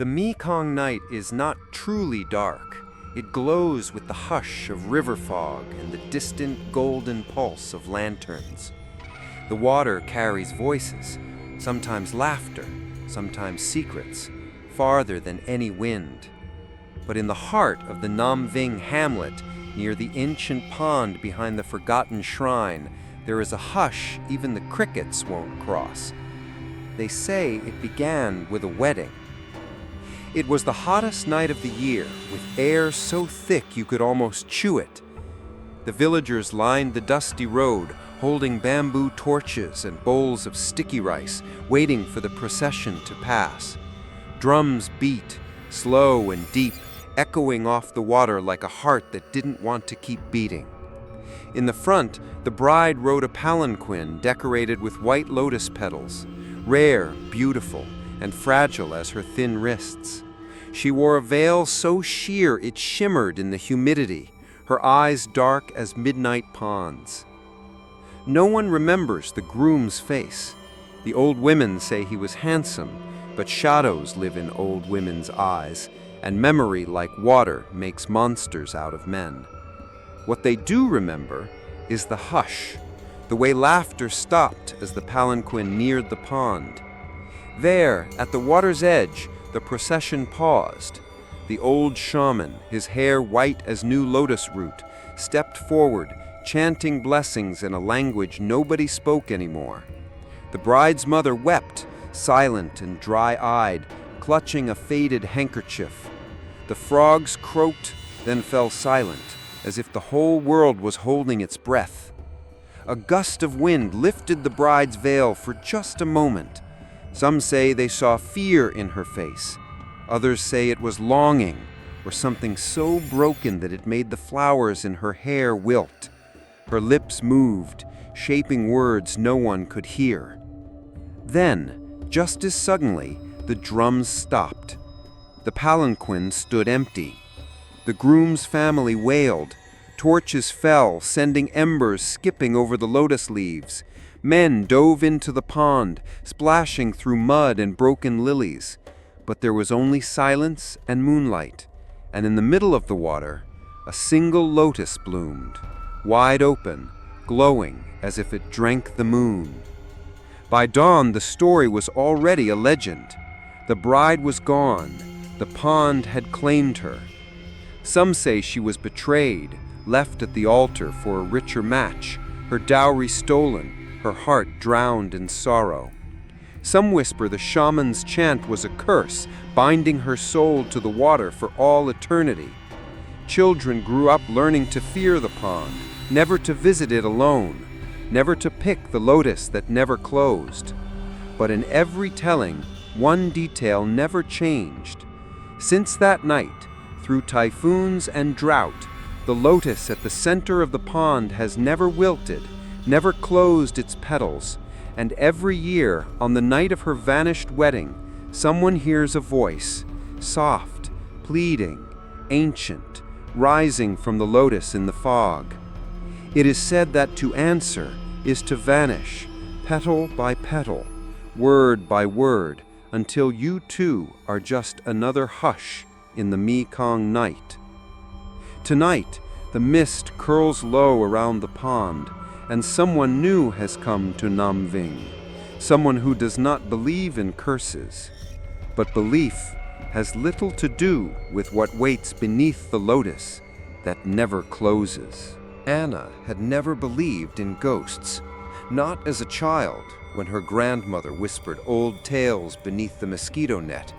The Mekong night is not truly dark. It glows with the hush of river fog and the distant golden pulse of lanterns. The water carries voices, sometimes laughter, sometimes secrets, farther than any wind. But in the heart of the Nam Ving hamlet, near the ancient pond behind the forgotten shrine, there is a hush even the crickets won't cross. They say it began with a wedding. It was the hottest night of the year, with air so thick you could almost chew it. The villagers lined the dusty road, holding bamboo torches and bowls of sticky rice, waiting for the procession to pass. Drums beat, slow and deep, echoing off the water like a heart that didn't want to keep beating. In the front, the bride rode a palanquin decorated with white lotus petals, rare, beautiful, and fragile as her thin wrists. She wore a veil so sheer it shimmered in the humidity, her eyes dark as midnight ponds. No one remembers the groom's face. The old women say he was handsome, but shadows live in old women's eyes, and memory, like water, makes monsters out of men. What they do remember is the hush, the way laughter stopped as the palanquin neared the pond. There, at the water's edge, the procession paused. The old shaman, his hair white as new lotus root, stepped forward, chanting blessings in a language nobody spoke anymore. The bride's mother wept, silent and dry-eyed, clutching a faded handkerchief. The frogs croaked, then fell silent, as if the whole world was holding its breath. A gust of wind lifted the bride's veil for just a moment. Some say they saw fear in her face. Others say it was longing, or something so broken that it made the flowers in her hair wilt. Her lips moved, shaping words no one could hear. Then, just as suddenly, the drums stopped. The palanquin stood empty. The groom's family wailed. Torches fell, sending embers skipping over the lotus leaves. Men dove into the pond, splashing through mud and broken lilies. But there was only silence and moonlight, and in the middle of the water, a single lotus bloomed, wide open, glowing as if it drank the moon. By dawn, the story was already a legend. The bride was gone. The pond had claimed her. Some say she was betrayed, left at the altar for a richer match, her dowry stolen, her heart drowned in sorrow. Some whisper the shaman's chant was a curse, binding her soul to the water for all eternity. Children grew up learning to fear the pond, never to visit it alone, never to pick the lotus that never closed. But in every telling, one detail never changed. Since that night, through typhoons and drought, the lotus at the center of the pond has never wilted, never closed its petals, and every year, on the night of her vanished wedding, someone hears a voice, soft, pleading, ancient, rising from the lotus in the fog. It is said that to answer is to vanish, petal by petal, word by word, until you too are just another hush in the Mekong night. Tonight, the mist curls low around the pond, and someone new has come to Nam Ving, someone who does not believe in curses. But belief has little to do with what waits beneath the lotus that never closes. Anna had never believed in ghosts, not as a child when her grandmother whispered old tales beneath the mosquito net,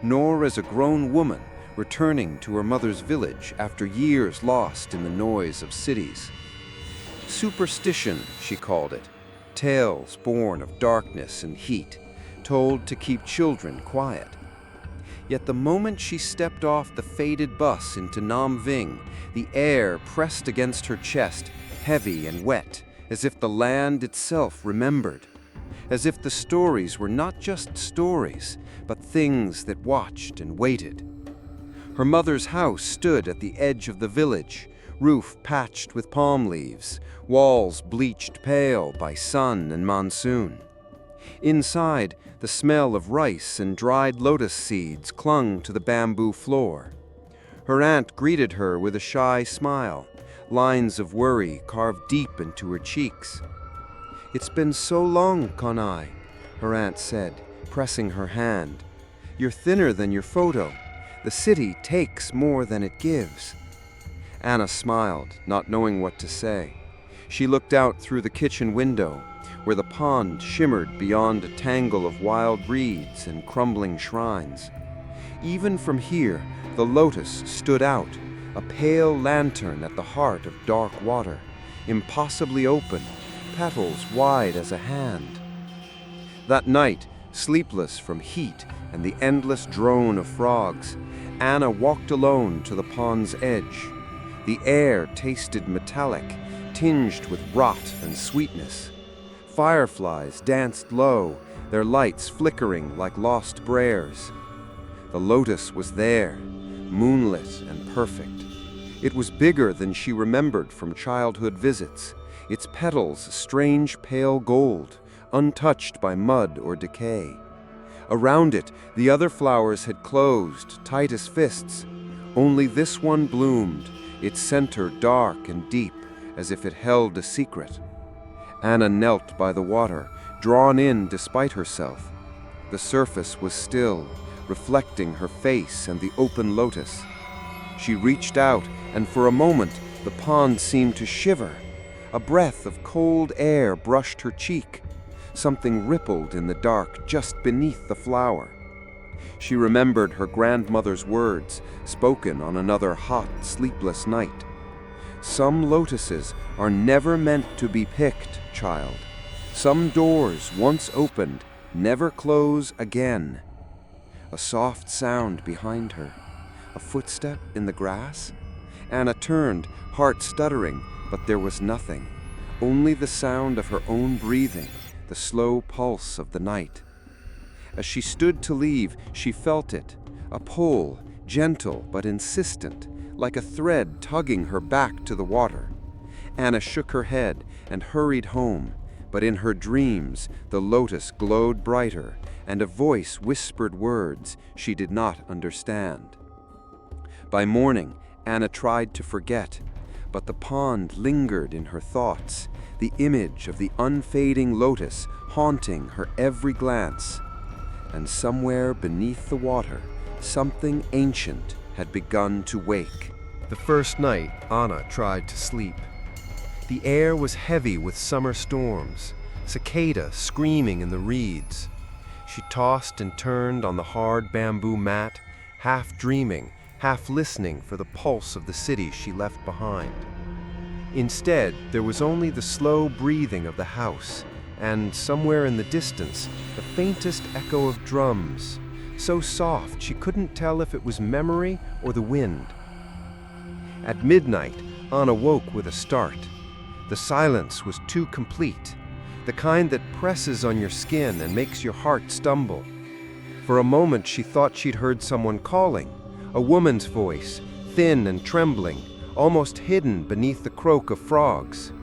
nor as a grown woman returning to her mother's village after years lost in the noise of cities. Superstition, she called it, tales born of darkness and heat, told to keep children quiet. Yet the moment she stepped off the faded bus into Nam Ving, the air pressed against her chest, heavy and wet, as if the land itself remembered, as if the stories were not just stories, but things that watched and waited. Her mother's house stood at the edge of the village, roof patched with palm leaves, walls bleached pale by sun and monsoon. Inside, The smell of rice and dried lotus seeds clung to the bamboo floor. Her aunt greeted her with a shy smile, lines of worry carved deep into her cheeks. "It's been so long, Kanai," her aunt said, pressing her hand. "You're thinner than your photo. The city takes more than it gives." Anna smiled, not knowing what to say. She looked out through the kitchen window, where the pond shimmered beyond a tangle of wild reeds and crumbling shrines. Even from here, the lotus stood out, a pale lantern at the heart of dark water, impossibly open, petals wide as a hand. That night, sleepless from heat and the endless drone of frogs, Anna walked alone to the pond's edge. The air tasted metallic, tinged with rot and sweetness. Fireflies danced low, their lights flickering like lost briars. The lotus was there, moonlit and perfect. It was bigger than she remembered from childhood visits, its petals a strange pale gold, untouched by mud or decay. Around it, the other flowers had closed, tight as fists. Only this one bloomed, its center dark and deep, as if it held a secret. Anna knelt by the water, drawn in despite herself. The surface was still, reflecting her face and the open lotus. She reached out, and for a moment the pond seemed to shiver. A breath of cold air brushed her cheek. Something rippled in the dark just beneath the flower. She remembered her grandmother's words, spoken on another hot, sleepless night. "Some lotuses are never meant to be picked, child. Some doors, once opened, never close again." A soft sound behind her. A footstep in the grass? Anna turned, heart stuttering, but there was nothing. Only the sound of her own breathing, the slow pulse of the night. As she stood to leave, she felt it, a pull, gentle but insistent, like a thread tugging her back to the water. Anna shook her head and hurried home, but in her dreams the lotus glowed brighter, and a voice whispered words she did not understand. By morning, Anna tried to forget, but the pond lingered in her thoughts, the image of the unfading lotus haunting her every glance. And somewhere beneath the water, something ancient had begun to wake. The first night, Anna tried to sleep. The air was heavy with summer storms, cicada screaming in the reeds. She tossed and turned on the hard bamboo mat, half dreaming, half listening for the pulse of the city she left behind. Instead, there was only the slow breathing of the house, and somewhere in the distance, the faintest echo of drums, so soft she couldn't tell if it was memory or the wind. At midnight, Anna woke with a start. The silence was too complete, the kind that presses on your skin and makes your heart stumble. For a moment she thought she'd heard someone calling, a woman's voice, thin and trembling, almost hidden beneath the croak of frogs.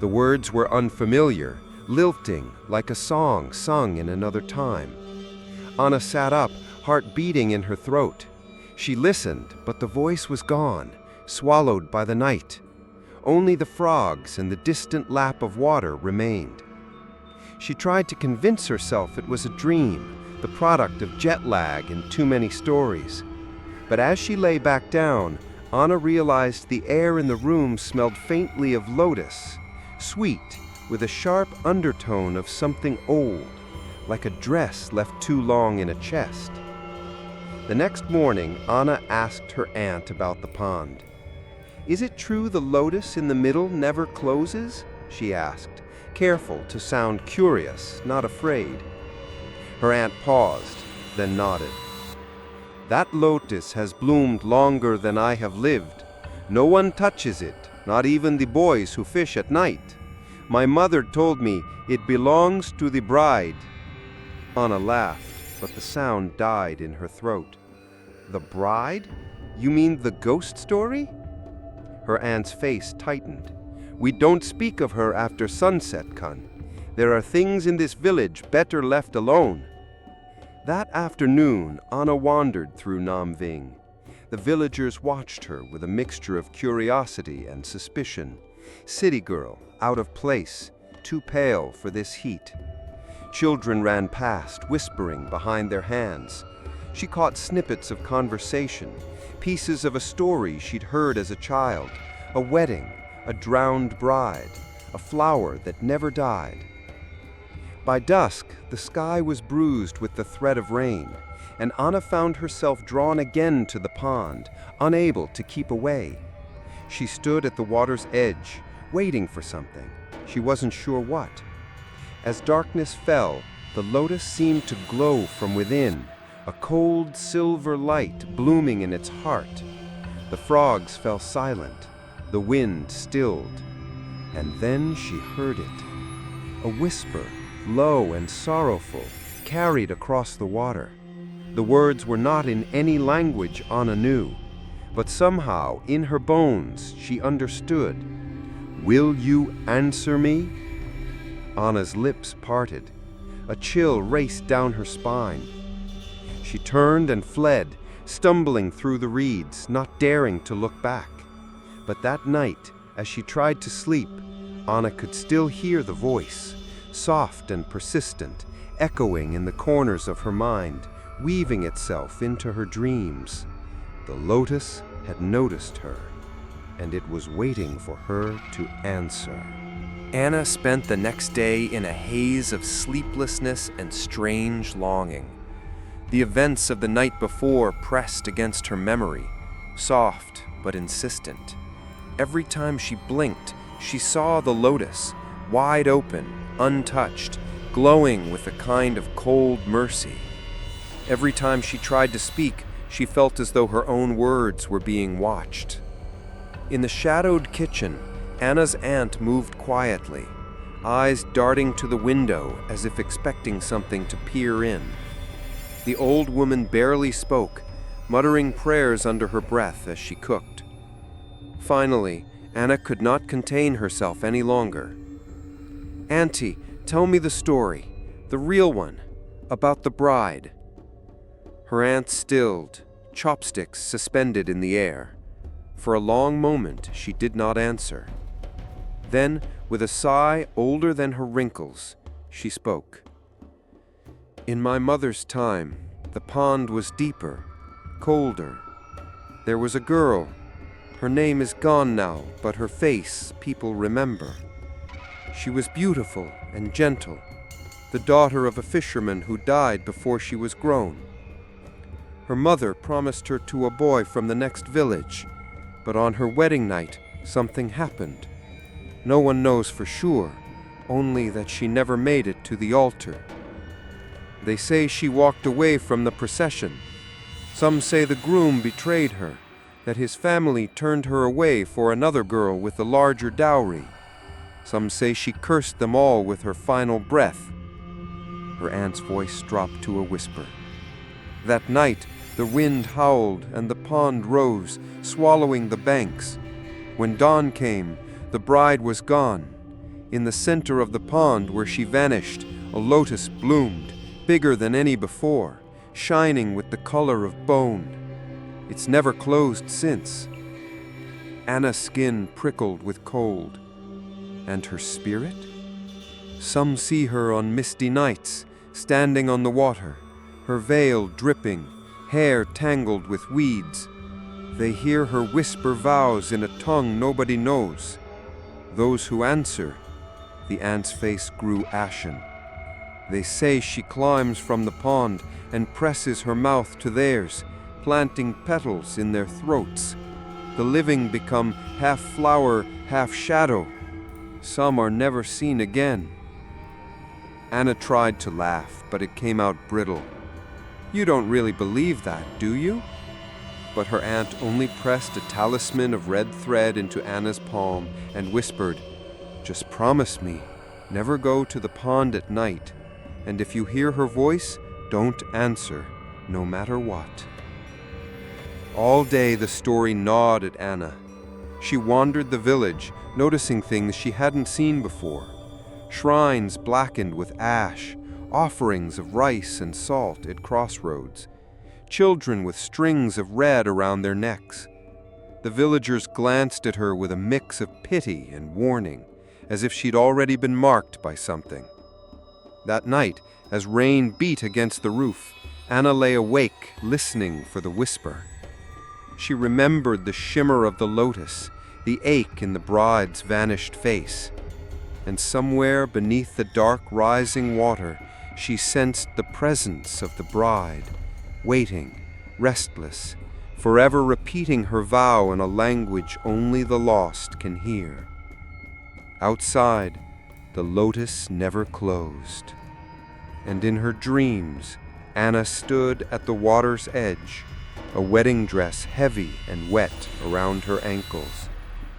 The words were unfamiliar, lilting like a song sung in another time. Anna sat up, heart beating in her throat. She listened, but the voice was gone, swallowed by the night. Only the frogs and the distant lap of water remained. She tried to convince herself it was a dream, the product of jet lag and too many stories. But as she lay back down, Anna realized the air in the room smelled faintly of lotus, sweet, with a sharp undertone of something old, like a dress left too long in a chest. The next morning, Anna asked her aunt about the pond. "Is it true the lotus in the middle never closes?" she asked, careful to sound curious, not afraid. Her aunt paused, then nodded. "That lotus has bloomed longer than I have lived. No one touches it, not even the boys who fish at night. My mother told me it belongs to the bride." Anna laughed, but the sound died in her throat. "The bride? You mean the ghost story?" Her aunt's face tightened. "We don't speak of her after sunset, Kun. There are things in this village better left alone." That afternoon, Anna wandered through Nam Ving. The villagers watched her with a mixture of curiosity and suspicion. City girl, out of place, too pale for this heat. Children ran past, whispering behind their hands. She caught snippets of conversation, pieces of a story she'd heard as a child, a wedding, a drowned bride, a flower that never died. By dusk, the sky was bruised with the threat of rain, and Anna found herself drawn again to the pond, unable to keep away. She stood at the water's edge, waiting for something. She wasn't sure what. As darkness fell, the lotus seemed to glow from within, a cold silver light blooming in its heart. The frogs fell silent, the wind stilled, and then she heard it. A whisper, low and sorrowful, carried across the water. The words were not in any language Anna knew, but somehow in her bones she understood. "Will you answer me?" Anna's lips parted. A chill raced down her spine. She turned and fled, stumbling through the reeds, not daring to look back. But that night, as she tried to sleep, Anna could still hear the voice, soft and persistent, echoing in the corners of her mind, weaving itself into her dreams. The lotus had noticed her, and it was waiting for her to answer. Anna spent the next day in a haze of sleeplessness and strange longing. The events of the night before pressed against her memory, soft but insistent. Every time she blinked, she saw the lotus, wide open, untouched, glowing with a kind of cold mercy. Every time she tried to speak, she felt as though her own words were being watched. In the shadowed kitchen, Anna's aunt moved quietly, eyes darting to the window as if expecting something to peer in. The old woman barely spoke, muttering prayers under her breath as she cooked. Finally, Anna could not contain herself any longer. "Auntie, tell me the story, the real one, about the bride." Her aunt stilled, chopsticks suspended in the air. For a long moment, she did not answer. Then, with a sigh older than her wrinkles, she spoke. "In my mother's time, the pond was deeper, colder. There was a girl. Her name is gone now, but her face people remember. She was beautiful and gentle, the daughter of a fisherman who died before she was grown. Her mother promised her to a boy from the next village, but on her wedding night, something happened. No one knows for sure, only that she never made it to the altar. They say she walked away from the procession. Some say the groom betrayed her, that his family turned her away for another girl with a larger dowry. Some say she cursed them all with her final breath." Her aunt's voice dropped to a whisper. "That night, the wind howled and the pond rose, swallowing the banks. When dawn came, the bride was gone. In the center of the pond where she vanished, a lotus bloomed, bigger than any before, shining with the color of bone. It's never closed since." Anna's skin prickled with cold. And her spirit? Some see her on misty nights, standing on the water, her veil dripping, hair tangled with weeds. They hear her whisper vows in a tongue nobody knows. Those who answer, the aunt's face grew ashen. They say she climbs from the pond and presses her mouth to theirs, planting petals in their throats. The living become half flower, half shadow. Some are never seen again. Anna tried to laugh, but it came out brittle. "You don't really believe that, do you?" But her aunt only pressed a talisman of red thread into Anna's palm and whispered, "Just promise me, never go to the pond at night, and if you hear her voice, don't answer, no matter what." All day the story gnawed at Anna. She wandered the village, noticing things she hadn't seen before. Shrines blackened with ash, offerings of rice and salt at crossroads, children with strings of red around their necks. The villagers glanced at her with a mix of pity and warning, as if she'd already been marked by something. That night, as rain beat against the roof, Anna lay awake, listening for the whisper. She remembered the shimmer of the lotus, the ache in the bride's vanished face. And somewhere beneath the dark rising water, she sensed the presence of the bride, waiting, restless, forever repeating her vow in a language only the lost can hear. Outside, the lotus never closed. And in her dreams, Anna stood at the water's edge, a wedding dress heavy and wet around her ankles,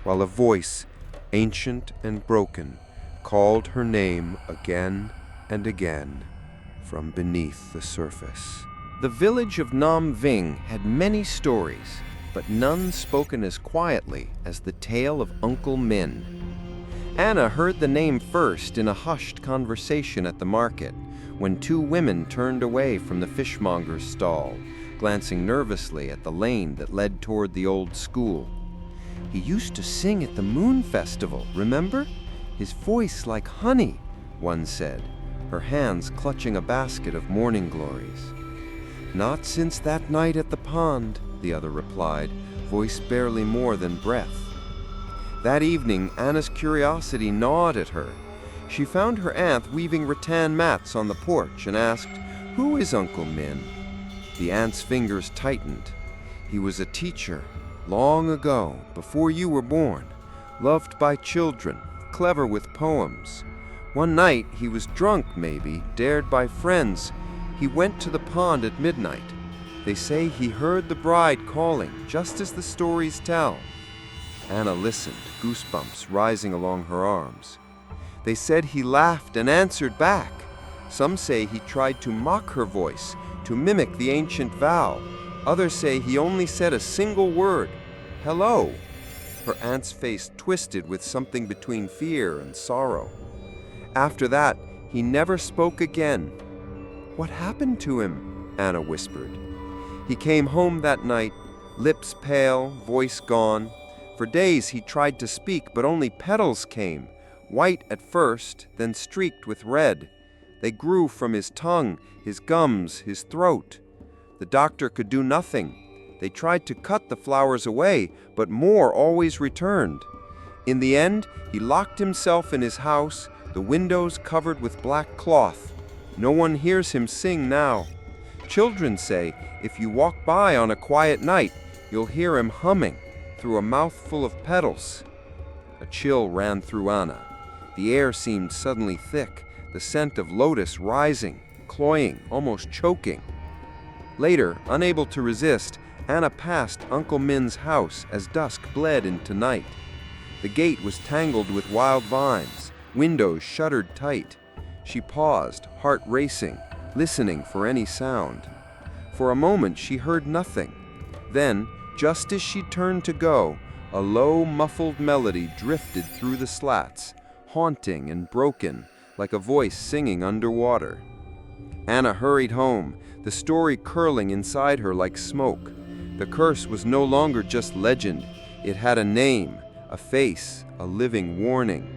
while a voice, ancient and broken, called her name again and again from beneath the surface. The village of Nam Ving had many stories, but none spoken as quietly as the tale of Uncle Min. Anna heard the name first in a hushed conversation at the market, when two women turned away from the fishmonger's stall, glancing nervously at the lane that led toward the old school. "He used to sing at the moon festival, remember? His voice like honey," one said, her hands clutching a basket of morning glories. "Not since that night at the pond," the other replied, voice barely more than breath. That evening, Anna's curiosity gnawed at her. She found her aunt weaving rattan mats on the porch and asked, "Who is Uncle Min?" The aunt's fingers tightened. "He was a teacher, long ago, before you were born, loved by children, clever with poems. One night, he was drunk maybe, dared by friends. He went to the pond at midnight. They say he heard the bride calling, just as the stories tell." Anna listened, goosebumps rising along her arms. "They said he laughed and answered back. Some say he tried to mock her voice, to mimic the ancient vow. Others say he only said a single word, 'Hello.'" Her aunt's face twisted with something between fear and sorrow. "After that, he never spoke again." "What happened to him?" Anna whispered. "He came home that night, lips pale, voice gone. For days he tried to speak, but only petals came, white at first, then streaked with red. They grew from his tongue, his gums, his throat. The doctor could do nothing. They tried to cut the flowers away, but more always returned. In the end, he locked himself in his house, the windows covered with black cloth. No one hears him sing now. Children say if you walk by on a quiet night, you'll hear him humming through a mouthful of petals." A chill ran through Anna. The air seemed suddenly thick, the scent of lotus rising, cloying, almost choking. Later, unable to resist, Anna passed Uncle Min's house as dusk bled into night. The gate was tangled with wild vines, windows shuttered tight. She paused, heart racing, listening for any sound. For a moment she heard nothing. Then, just as she turned to go, a low, muffled melody drifted through the slats, haunting and broken, like a voice singing underwater. Anna hurried home, the story curling inside her like smoke. The curse was no longer just legend. It had a name, a face, a living warning.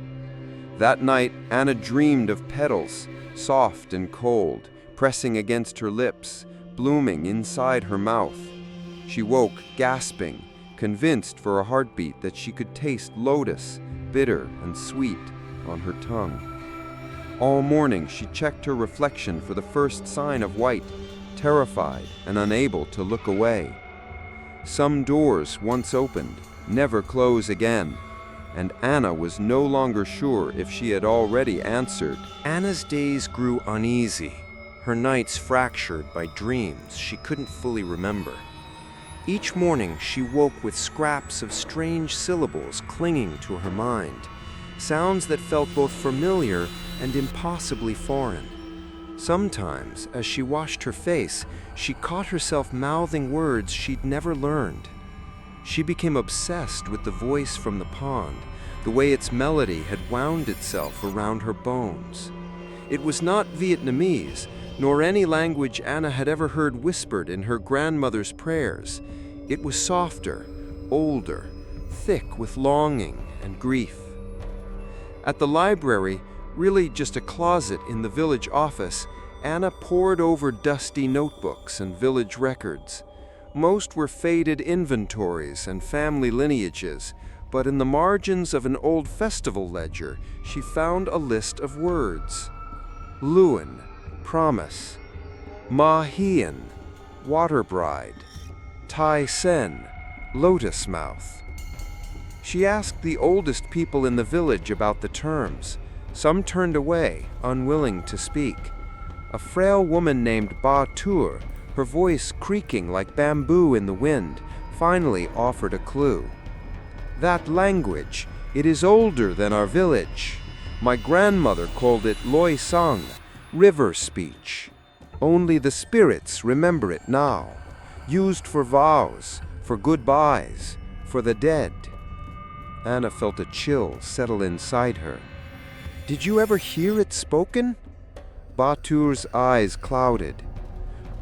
That night, Anna dreamed of petals, soft and cold, pressing against her lips, blooming inside her mouth. She woke, gasping, convinced for a heartbeat that she could taste lotus, bitter and sweet, on her tongue. All morning she checked her reflection for the first sign of white, terrified and unable to look away. Some doors, once opened, never close again, and Anna was no longer sure if she had already answered. Anna's days grew uneasy, her nights fractured by dreams she couldn't fully remember. Each morning she woke with scraps of strange syllables clinging to her mind, sounds that felt both familiar and impossibly foreign. Sometimes, as she washed her face, she caught herself mouthing words she'd never learned. She became obsessed with the voice from the pond, the way its melody had wound itself around her bones. It was not Vietnamese, nor any language Anna had ever heard whispered in her grandmother's prayers. It was softer, older, thick with longing and grief. At the library, really just a closet in the village office, Anna pored over dusty notebooks and village records. Most were faded inventories and family lineages, but in the margins of an old festival ledger, she found a list of words. Luan, promise. Ma Hien, water bride. Tai Sen, lotus mouth. She asked the oldest people in the village about the terms. Some turned away, unwilling to speak. A frail woman named Ba Tur, her voice creaking like bamboo in the wind, finally offered a clue. That language, it is older than our village. My grandmother called it Loi Sang, river speech. Only the spirits remember it now, used for vows, for goodbyes, for the dead. Anna felt a chill settle inside her. Did you ever hear it spoken? Batur's eyes clouded.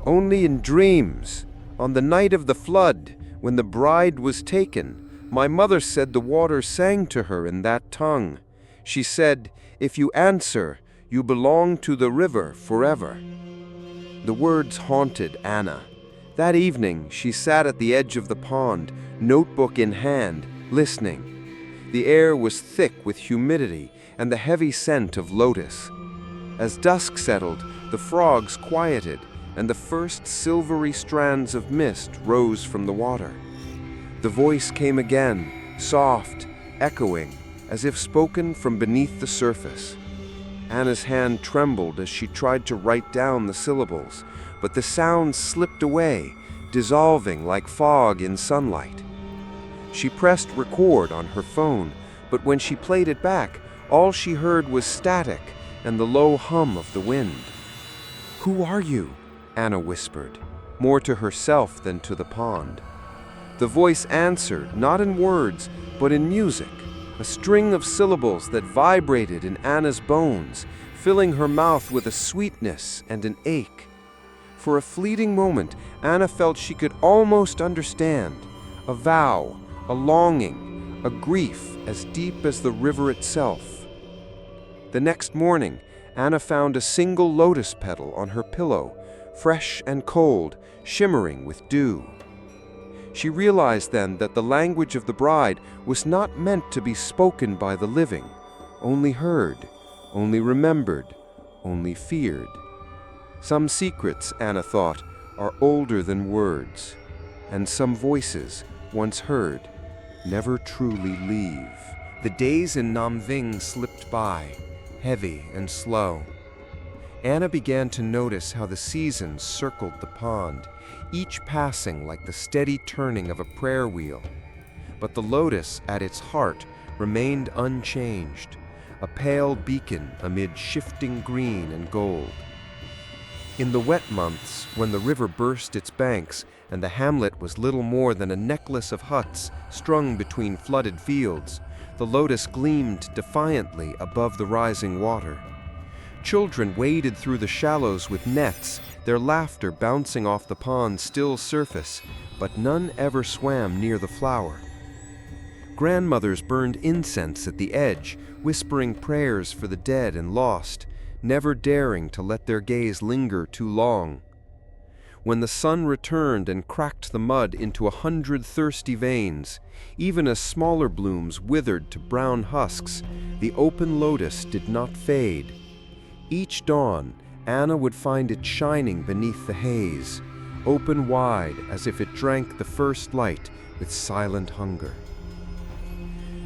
Only in dreams, on the night of the flood, when the bride was taken, my mother said the water sang to her in that tongue. She said, if you answer, you belong to the river forever. The words haunted Anna. That evening, she sat at the edge of the pond, notebook in hand, listening. The air was thick with humidity and the heavy scent of lotus. As dusk settled, the frogs quieted, and the first silvery strands of mist rose from the water. The voice came again, soft, echoing, as if spoken from beneath the surface. Anna's hand trembled as she tried to write down the syllables, but the sound slipped away, dissolving like fog in sunlight. She pressed record on her phone, but when she played it back, all she heard was static and the low hum of the wind. Who are you? Anna whispered, more to herself than to the pond. The voice answered, not in words, but in music, a string of syllables that vibrated in Anna's bones, filling her mouth with a sweetness and an ache. For a fleeting moment, Anna felt she could almost understand. A vow, a longing, a grief as deep as the river itself. The next morning, Anna found a single lotus petal on her pillow, fresh and cold, shimmering with dew. She realized then that the language of the bride was not meant to be spoken by the living, only heard, only remembered, only feared. Some secrets, Anna thought, are older than words, and some voices, once heard, never truly leave. The days in Nam Ving slipped by, heavy and slow. Anna began to notice how the seasons circled the pond, each passing like the steady turning of a prayer wheel. But the lotus at its heart remained unchanged, a pale beacon amid shifting green and gold. In the wet months, when the river burst its banks and the hamlet was little more than a necklace of huts strung between flooded fields, the lotus gleamed defiantly above the rising water. Children waded through the shallows with nets, their laughter bouncing off the pond's still surface, but none ever swam near the flower. Grandmothers burned incense at the edge, whispering prayers for the dead and lost, never daring to let their gaze linger too long. When the sun returned and cracked the mud into 100 thirsty veins, even as smaller blooms withered to brown husks, the open lotus did not fade. Each dawn, Anna would find it shining beneath the haze, open wide as if it drank the first light with silent hunger.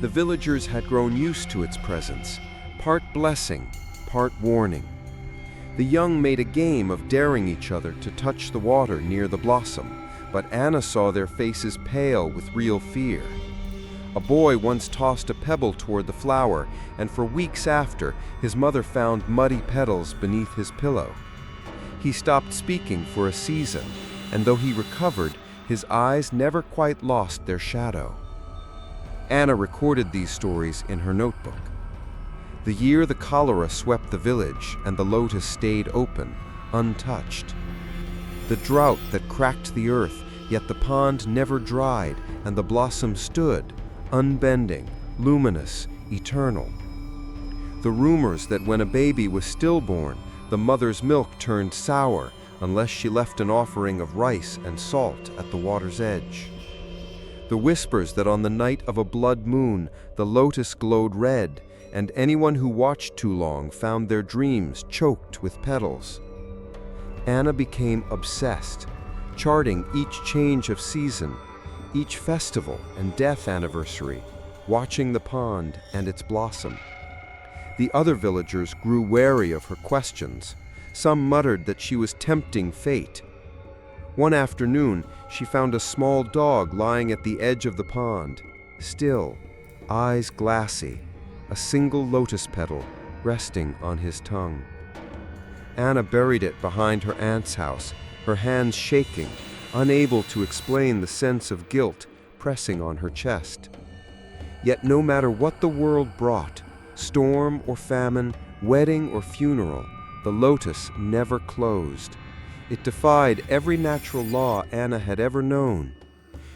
The villagers had grown used to its presence, part blessing, part warning. The young made a game of daring each other to touch the water near the blossom, but Anna saw their faces pale with real fear. A boy once tossed a pebble toward the flower, and for weeks after, his mother found muddy petals beneath his pillow. He stopped speaking for a season, and though he recovered, his eyes never quite lost their shadow. Anna recorded these stories in her notebook. The year the cholera swept the village and the lotus stayed open, untouched. The drought that cracked the earth, yet the pond never dried, and the blossom stood, unbending, luminous, eternal. The rumors that when a baby was stillborn, the mother's milk turned sour unless she left an offering of rice and salt at the water's edge. The whispers that on the night of a blood moon the lotus glowed red, and anyone who watched too long found their dreams choked with petals. Anna became obsessed, charting each change of season, each festival and death anniversary, watching the pond and its blossom. The other villagers grew wary of her questions. Some muttered that she was tempting fate. One afternoon, she found a small dog lying at the edge of the pond, still, eyes glassy, a single lotus petal resting on his tongue. Anna buried it behind her aunt's house, her hands shaking, unable to explain the sense of guilt pressing on her chest. Yet no matter what the world brought, storm or famine, wedding or funeral, the lotus never closed. It defied every natural law Anna had ever known.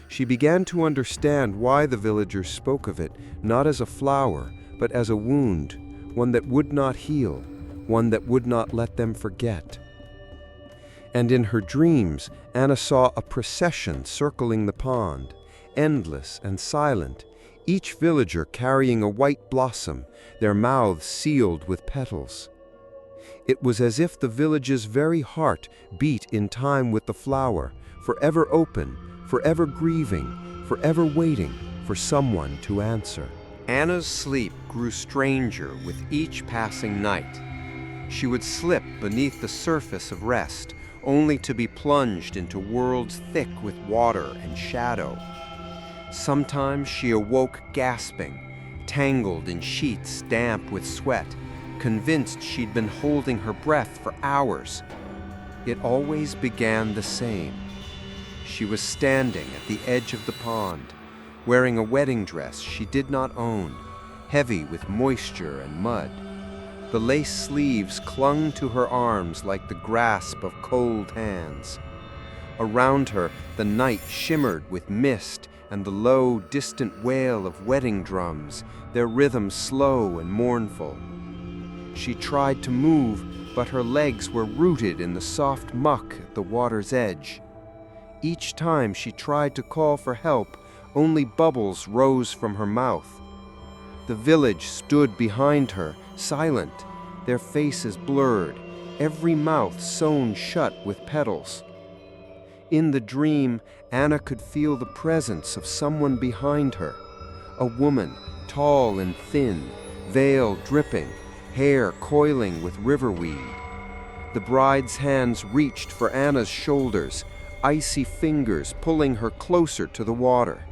She began to understand why the villagers spoke of it not as a flower, but as a wound, one that would not heal, one that would not let them forget. And in her dreams, Anna saw a procession circling the pond, endless and silent, each villager carrying a white blossom, their mouths sealed with petals. It was as if the village's very heart beat in time with the flower, forever open, forever grieving, forever waiting for someone to answer. Anna's sleep grew stranger with each passing night. She would slip beneath the surface of rest, only to be plunged into worlds thick with water and shadow. Sometimes she awoke gasping, tangled in sheets damp with sweat, convinced she'd been holding her breath for hours. It always began the same. She was standing at the edge of the pond, wearing a wedding dress she did not own, heavy with moisture and mud. The lace sleeves clung to her arms like the grasp of cold hands. Around her, the night shimmered with mist and the low, distant wail of wedding drums, their rhythm slow and mournful. She tried to move, but her legs were rooted in the soft muck at the water's edge. Each time she tried to call for help, only bubbles rose from her mouth. The village stood behind her, silent, their faces blurred, every mouth sewn shut with petals. In the dream, Anna could feel the presence of someone behind her, a woman, tall and thin, veil dripping, hair coiling with riverweed. The bride's hands reached for Anna's shoulders, icy fingers pulling her closer to the water.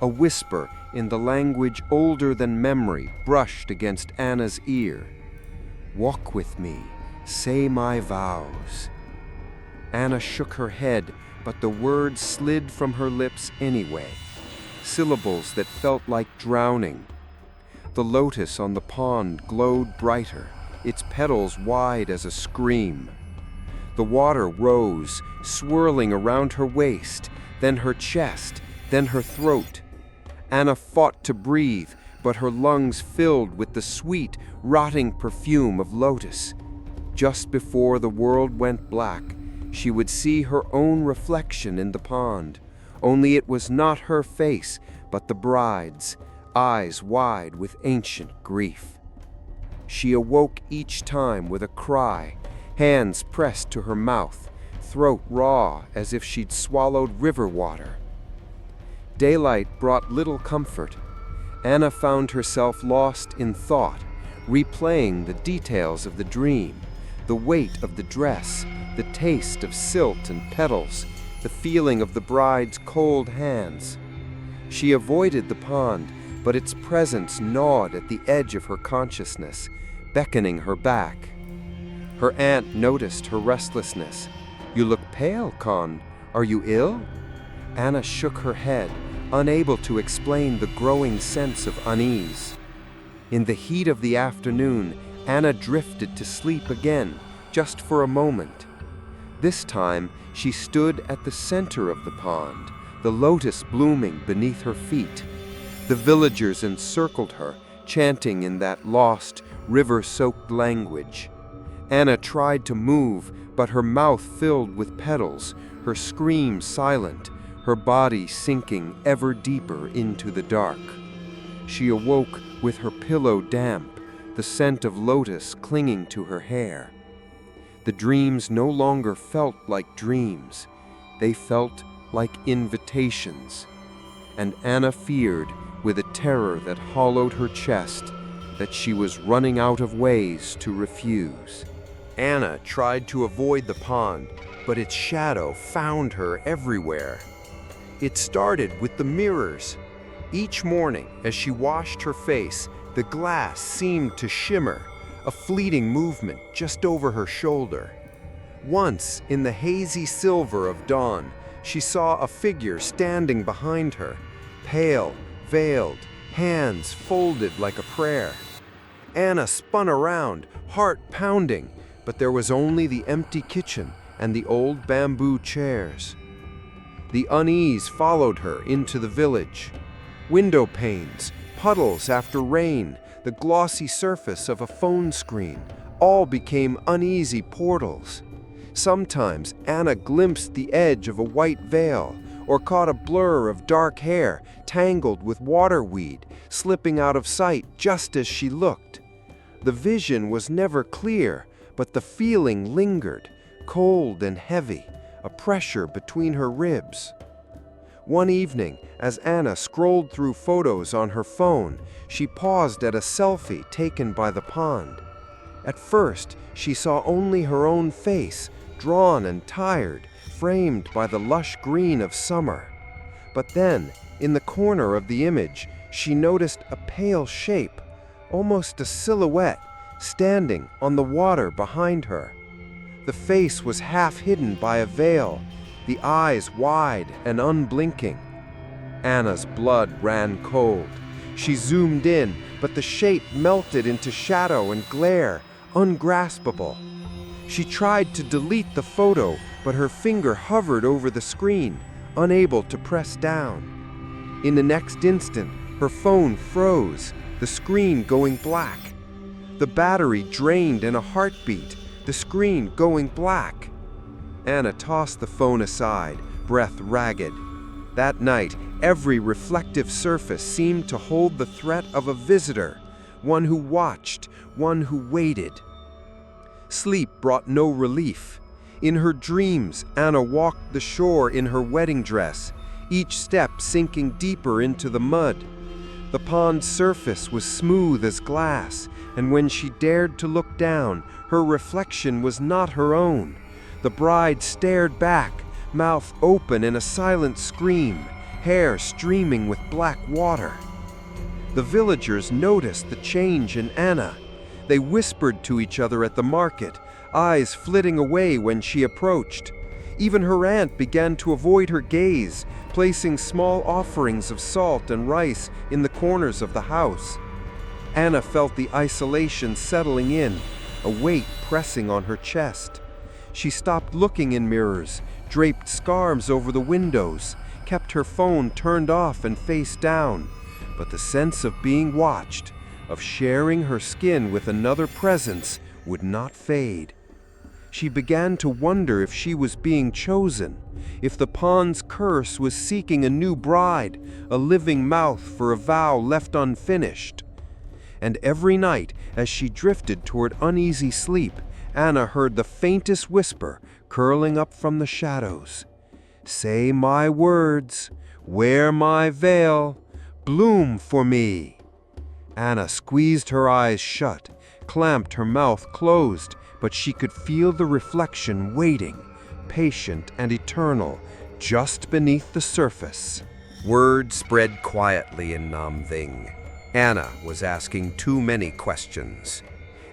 A whisper in the language older than memory brushed against Anna's ear. "Walk with me, say my vows." Anna shook her head, but the words slid from her lips anyway, syllables that felt like drowning. The lotus on the pond glowed brighter, its petals wide as a scream. The water rose, swirling around her waist, then her chest, then her throat. Anna fought to breathe, but her lungs filled with the sweet, rotting perfume of lotus. Just before the world went black, she would see her own reflection in the pond, only it was not her face, but the bride's, eyes wide with ancient grief. She awoke each time with a cry, hands pressed to her mouth, throat raw as if she'd swallowed river water. Daylight brought little comfort. Anna found herself lost in thought, replaying the details of the dream, the weight of the dress, the taste of silt and petals, the feeling of the bride's cold hands. She avoided the pond, but its presence gnawed at the edge of her consciousness, beckoning her back. Her aunt noticed her restlessness. "You look pale, Con. Are you ill?" Anna shook her head, unable to explain the growing sense of unease. In the heat of the afternoon, Anna drifted to sleep again, just for a moment. This time, she stood at the center of the pond, the lotus blooming beneath her feet. The villagers encircled her, chanting in that lost, river-soaked language. Anna tried to move, but her mouth filled with petals, her scream silent, her body sinking ever deeper into the dark. She awoke with her pillow damp, the scent of lotus clinging to her hair. The dreams no longer felt like dreams. They felt like invitations. And Anna feared, with a terror that hollowed her chest, that she was running out of ways to refuse. Anna tried to avoid the pond, but its shadow found her everywhere. It started with the mirrors. Each morning, as she washed her face, the glass seemed to shimmer, a fleeting movement just over her shoulder. Once, in the hazy silver of dawn, she saw a figure standing behind her, pale, veiled, hands folded like a prayer. Anna spun around, heart pounding, but there was only the empty kitchen and the old bamboo chairs. The unease followed her into the village. Window panes, puddles after rain, the glossy surface of a phone screen, all became uneasy portals. Sometimes Anna glimpsed the edge of a white veil, or caught a blur of dark hair tangled with waterweed, slipping out of sight just as she looked. The vision was never clear, but the feeling lingered, cold and heavy, a pressure between her ribs. One evening, as Anna scrolled through photos on her phone, she paused at a selfie taken by the pond. At first, she saw only her own face, drawn and tired, framed by the lush green of summer. But then, in the corner of the image, she noticed a pale shape, almost a silhouette, standing on the water behind her. The face was half hidden by a veil, the eyes wide and unblinking. Anna's blood ran cold. She zoomed in, but the shape melted into shadow and glare, ungraspable. She tried to delete the photo, but her finger hovered over the screen, unable to press down. In the next instant, her phone froze, the screen going black. The battery drained in a heartbeat, the screen going black. Anna tossed the phone aside, breath ragged. That night, every reflective surface seemed to hold the threat of a visitor, one who watched, one who waited. Sleep brought no relief. In her dreams, Anna walked the shore in her wedding dress, each step sinking deeper into the mud. The pond's surface was smooth as glass, and when she dared to look down, her reflection was not her own. The bride stared back, mouth open in a silent scream, hair streaming with black water. The villagers noticed the change in Anna. They whispered to each other at the market, eyes flitting away when she approached. Even her aunt began to avoid her gaze, placing small offerings of salt and rice in the corners of the house. Anna felt the isolation settling in, a weight pressing on her chest. She stopped looking in mirrors, draped scarves over the windows, kept her phone turned off and face down. But the sense of being watched, of sharing her skin with another presence, would not fade. She began to wonder if she was being chosen, if the pond's curse was seeking a new bride, a living mouth for a vow left unfinished. And every night, as she drifted toward uneasy sleep, Anna heard the faintest whisper curling up from the shadows. "Say my words, wear my veil, bloom for me." Anna squeezed her eyes shut, clamped her mouth closed, but she could feel the reflection waiting, patient and eternal, just beneath the surface. Word spread quietly in Nam Ving. Anna was asking too many questions.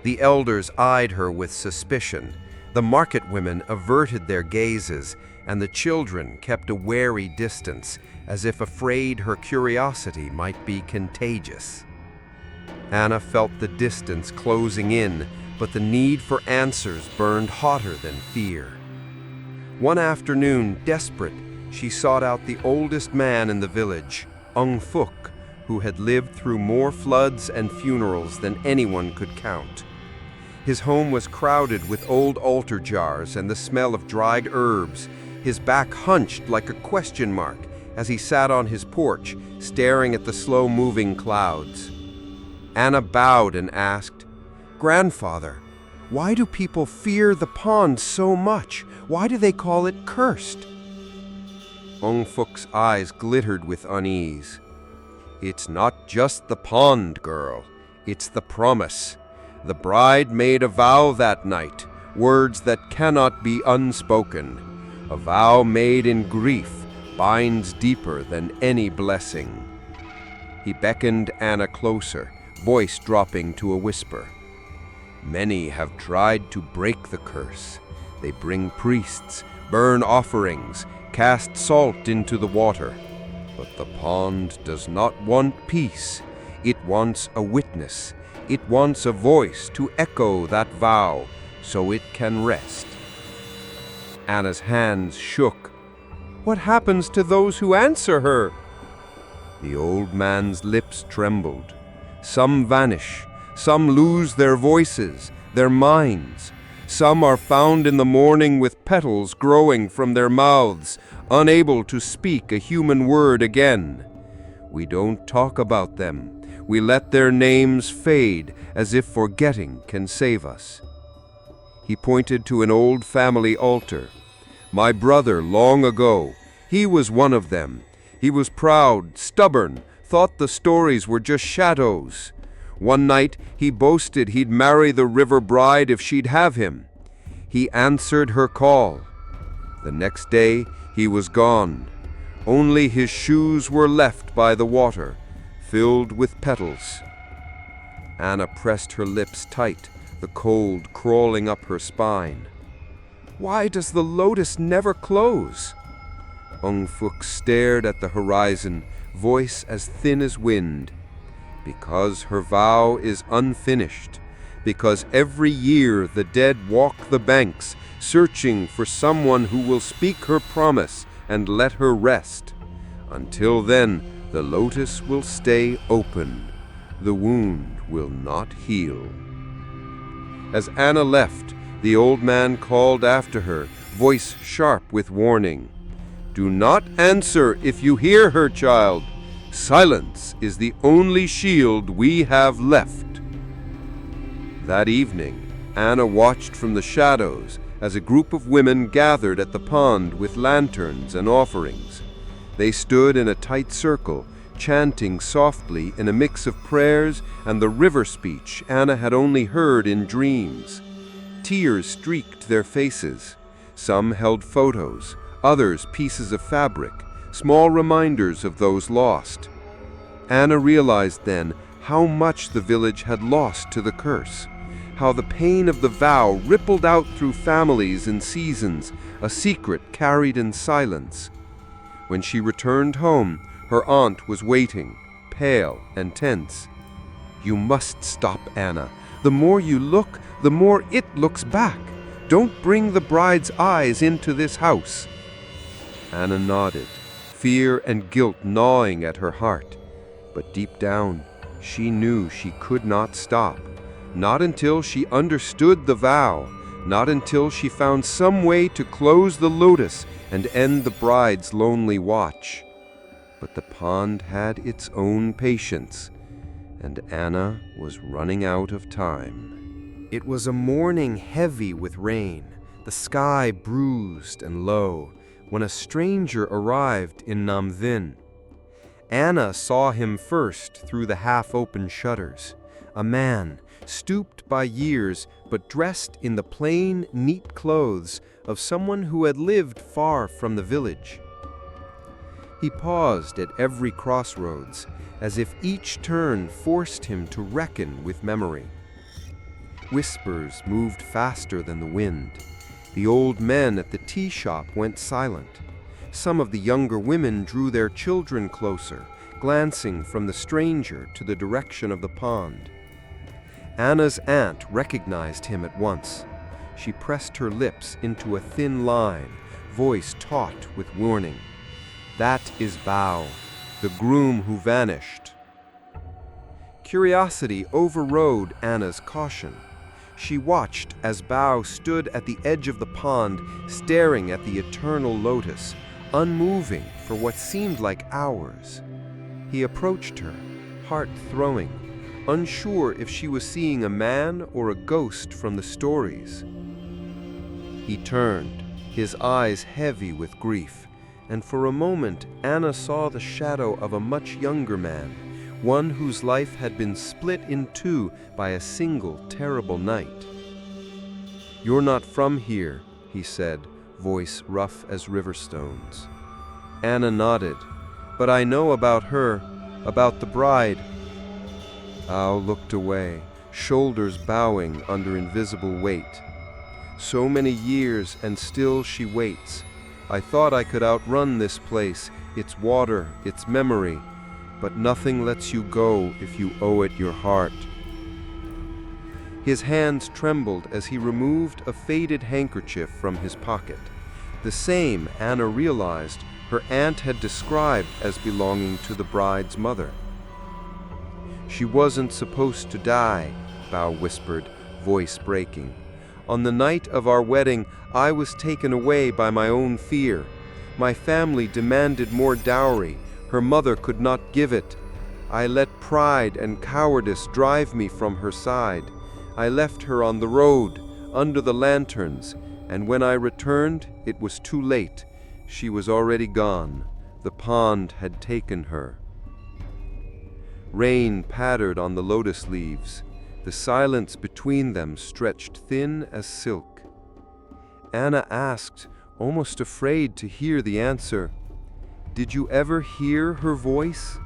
The elders eyed her with suspicion, the market women averted their gazes, and the children kept a wary distance, as if afraid her curiosity might be contagious. Anna felt the distance closing in, but the need for answers burned hotter than fear. One afternoon, desperate, she sought out the oldest man in the village, Ung Phúc, who had lived through more floods and funerals than anyone could count. His home was crowded with old altar jars and the smell of dried herbs, his back hunched like a question mark as he sat on his porch, staring at the slow-moving clouds. Anna bowed and asked, "Grandfather, why do people fear the pond so much? Why do they call it cursed?" Ung Phúc eyes glittered with unease. "It's not just the pond, girl. It's the promise. The bride made a vow that night, words that cannot be unspoken. A vow made in grief binds deeper than any blessing." He beckoned Anna closer, voice dropping to a whisper. "Many have tried to break the curse. They bring priests, burn offerings, cast salt into the water. But the pond does not want peace. It wants a witness. It wants a voice to echo that vow so it can rest." Anna's hands shook. "What happens to those who answer her?" The old man's lips trembled. "Some vanish. Some lose their voices, their minds. Some are found in the morning with petals growing from their mouths, unable to speak a human word again. We don't talk about them. We let their names fade as if forgetting can save us." He pointed to an old family altar. "My brother, long ago, he was one of them. He was proud, stubborn, thought the stories were just shadows. One night, he boasted he'd marry the river bride if she'd have him. He answered her call. The next day, he was gone. Only his shoes were left by the water, filled with petals." Anna pressed her lips tight, the cold crawling up her spine. "Why does the lotus never close?" Ung Phúc stared at the horizon, voice as thin as wind. "Because her vow is unfinished. Because every year the dead walk the banks, searching for someone who will speak her promise and let her rest. Until then, the lotus will stay open. The wound will not heal." As Anna left, the old man called after her, voice sharp with warning. "Do not answer if you hear her, child. Silence is the only shield we have left." That evening, Anna watched from the shadows as a group of women gathered at the pond with lanterns and offerings. They stood in a tight circle, chanting softly in a mix of prayers and the river speech Anna had only heard in dreams. Tears streaked their faces. Some held photos, others pieces of fabric, small reminders of those lost. Anna realized then how much the village had lost to the curse, how the pain of the vow rippled out through families and seasons, a secret carried in silence. When she returned home, her aunt was waiting, pale and tense. "You must stop, Anna. The more you look, the more it looks back. Don't bring the bride's eyes into this house." Anna nodded, fear and guilt gnawing at her heart. But deep down, she knew she could not stop. Not until she understood the vow, not until she found some way to close the lotus and end the bride's lonely watch. But the pond had its own patience, and Anna was running out of time. It was a morning heavy with rain, the sky bruised and low, when a stranger arrived in Nam Vinh. Anna saw him first through the half-open shutters, a man, stooped by years, but dressed in the plain, neat clothes of someone who had lived far from the village. He paused at every crossroads, as if each turn forced him to reckon with memory. Whispers moved faster than the wind. The old men at the tea shop went silent. Some of the younger women drew their children closer, glancing from the stranger to the direction of the pond. Anna's aunt recognized him at once. She pressed her lips into a thin line, voice taut with warning. "That is Bao, the groom who vanished." Curiosity overrode Anna's caution. She watched as Bao stood at the edge of the pond, staring at the eternal lotus, unmoving for what seemed like hours. He approached her, heart throwing, unsure if she was seeing a man or a ghost from the stories. He turned, his eyes heavy with grief, and for a moment Anna saw the shadow of a much younger man, one whose life had been split in two by a single terrible night. "You're not from here," he said, voice rough as river stones. Anna nodded. "But I know about her, about the bride." Bao looked away, shoulders bowing under invisible weight. "So many years and still she waits. I thought I could outrun this place, its water, its memory, but nothing lets you go if you owe it your heart." His hands trembled as he removed a faded handkerchief from his pocket, the same Anna realized her aunt had described as belonging to the bride's mother. "She wasn't supposed to die," Bao whispered, voice breaking. "On the night of our wedding, I was taken away by my own fear. My family demanded more dowry. Her mother could not give it. I let pride and cowardice drive me from her side. I left her on the road, under the lanterns, and when I returned, it was too late. She was already gone. The pond had taken her." Rain pattered on the lotus leaves. The silence between them stretched thin as silk. Anna asked, almost afraid to hear the answer, "Did you ever hear her voice?"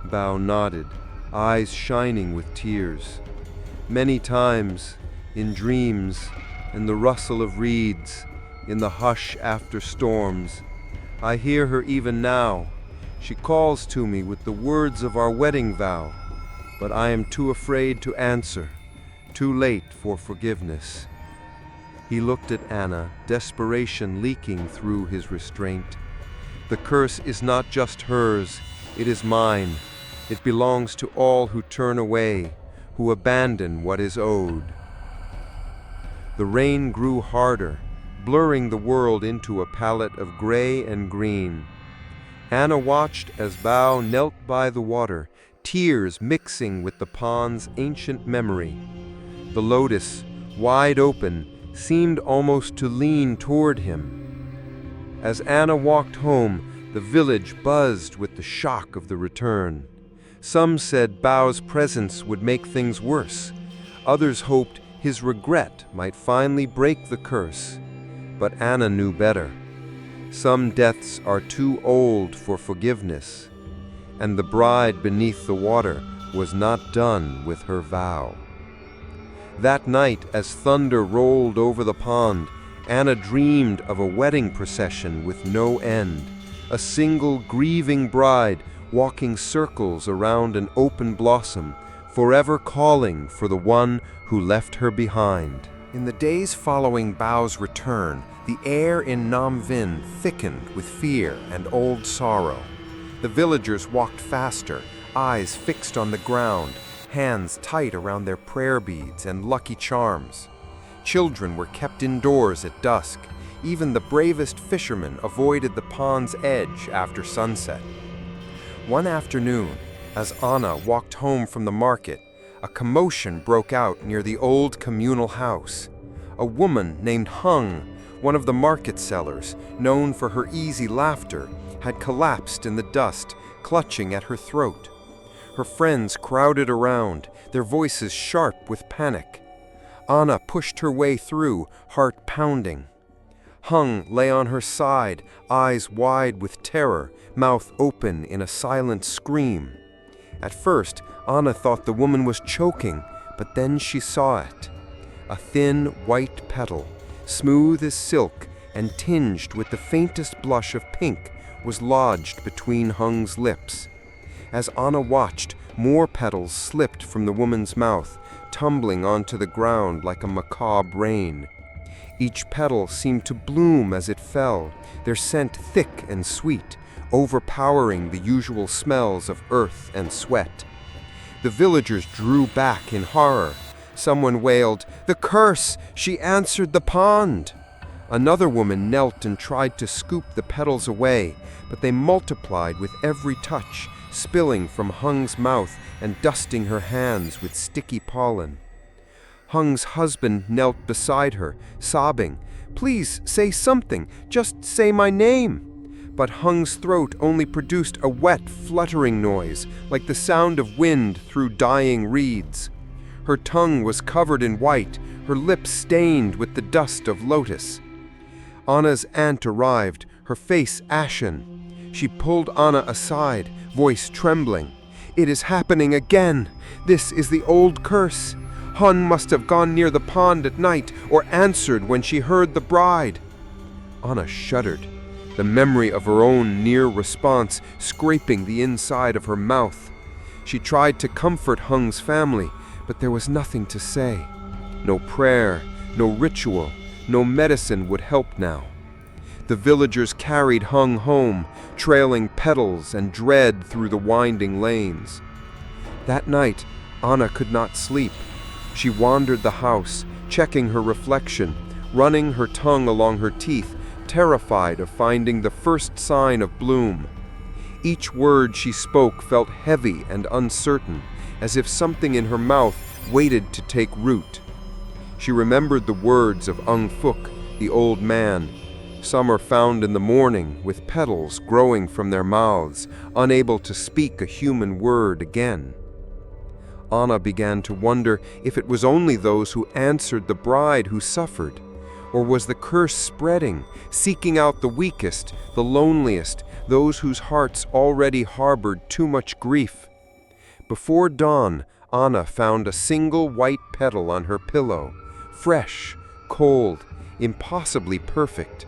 Bao nodded, eyes shining with tears. "Many times, in dreams, in the rustle of reeds, in the hush after storms. I hear her even now. She calls to me with the words of our wedding vow, but I am too afraid to answer, too late for forgiveness." He looked at Anna, desperation leaking through his restraint. "The curse is not just hers, it is mine. It belongs to all who turn away, who abandon what is owed." The rain grew harder, blurring the world into a palette of gray and green. Anna watched as Bao knelt by the water, tears mixing with the pond's ancient memory. The lotus, wide open, seemed almost to lean toward him. As Anna walked home, the village buzzed with the shock of the return. Some said Bao's presence would make things worse. Others hoped his regret might finally break the curse. But Anna knew better. Some deaths are too old for forgiveness, and the bride beneath the water was not done with her vow. That night, as thunder rolled over the pond, Anna dreamed of a wedding procession with no end, a single grieving bride walking circles around an open blossom, forever calling for the one who left her behind. In the days following Bao's return, the air in Nam Vinh thickened with fear and old sorrow. The villagers walked faster, eyes fixed on the ground, hands tight around their prayer beads and lucky charms. Children were kept indoors at dusk. Even the bravest fishermen avoided the pond's edge after sunset. One afternoon, as Anna walked home from the market, a commotion broke out near the old communal house. A woman named Hung, one of the market sellers, known for her easy laughter, had collapsed in the dust, clutching at her throat. Her friends crowded around, their voices sharp with panic. Anna pushed her way through, heart pounding. Hung lay on her side, eyes wide with terror, mouth open in a silent scream. At first, Anna thought the woman was choking, but then she saw it. A thin, white petal, smooth as silk and tinged with the faintest blush of pink, was lodged between Hung's lips. As Anna watched, more petals slipped from the woman's mouth, tumbling onto the ground like a macabre rain. Each petal seemed to bloom as it fell, their scent thick and sweet, overpowering the usual smells of earth and sweat. The villagers drew back in horror. Someone wailed, "The curse! She answered the pond!" Another woman knelt and tried to scoop the petals away, but they multiplied with every touch, spilling from Hung's mouth and dusting her hands with sticky pollen. Hung's husband knelt beside her, sobbing, "Please say something, just say my name." But Hung's throat only produced a wet, fluttering noise, like the sound of wind through dying reeds. Her tongue was covered in white, her lips stained with the dust of lotus. Anna's aunt arrived, her face ashen. She pulled Anna aside, voice trembling. "It is happening again. This is the old curse. Hun must have gone near the pond at night or answered when she heard the bride." Anna shuddered, the memory of her own near response scraping the inside of her mouth. She tried to comfort Hung's family, but there was nothing to say. No prayer, no ritual, no medicine would help now. The villagers carried Hung home, trailing petals and dread through the winding lanes. That night, Anna could not sleep. She wandered the house, checking her reflection, running her tongue along her teeth, terrified of finding the first sign of bloom. Each word she spoke felt heavy and uncertain, as if something in her mouth waited to take root. She remembered the words of Ung Phúc, the old man. Some are found in the morning, with petals growing from their mouths, unable to speak a human word again. Anna began to wonder if it was only those who answered the bride who suffered, or was the curse spreading, seeking out the weakest, the loneliest, those whose hearts already harbored too much grief. Before dawn, Anna found a single white petal on her pillow, fresh, cold, impossibly perfect.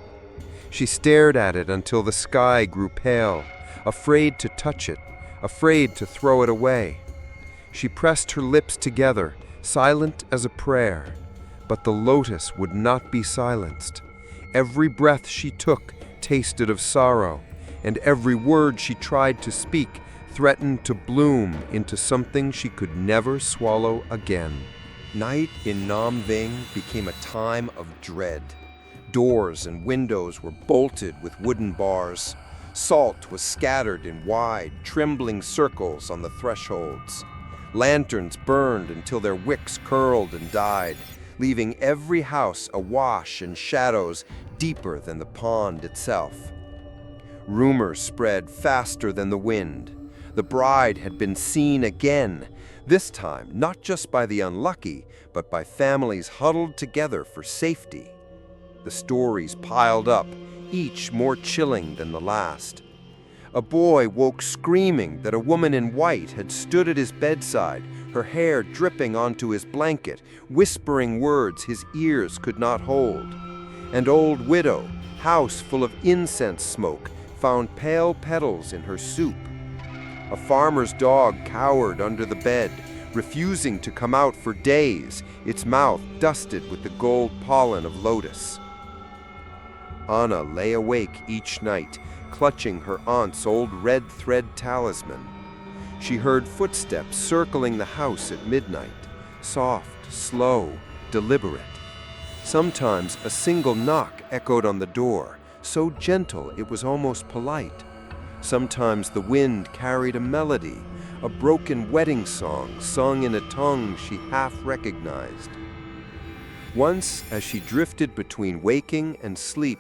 She stared at it until the sky grew pale, afraid to touch it, afraid to throw it away. She pressed her lips together, silent as a prayer, but the lotus would not be silenced. Every breath she took tasted of sorrow, and every word she tried to speak threatened to bloom into something she could never swallow again. Night in Nam Ving became a time of dread. Doors and windows were bolted with wooden bars. Salt was scattered in wide, trembling circles on the thresholds. Lanterns burned until their wicks curled and died, leaving every house awash in shadows deeper than the pond itself. Rumors spread faster than the wind. The bride had been seen again, this time not just by the unlucky, but by families huddled together for safety. The stories piled up, each more chilling than the last. A boy woke screaming that a woman in white had stood at his bedside, her hair dripping onto his blanket, whispering words his ears could not hold. An old widow, house full of incense smoke, found pale petals in her soup. A farmer's dog cowered under the bed, refusing to come out for days, its mouth dusted with the gold pollen of lotus. Anna lay awake each night, clutching her aunt's old red thread talisman. She heard footsteps circling the house at midnight, soft, slow, deliberate. Sometimes a single knock echoed on the door, so gentle it was almost polite. Sometimes the wind carried a melody, a broken wedding song sung in a tongue she half recognized. Once, as she drifted between waking and sleep,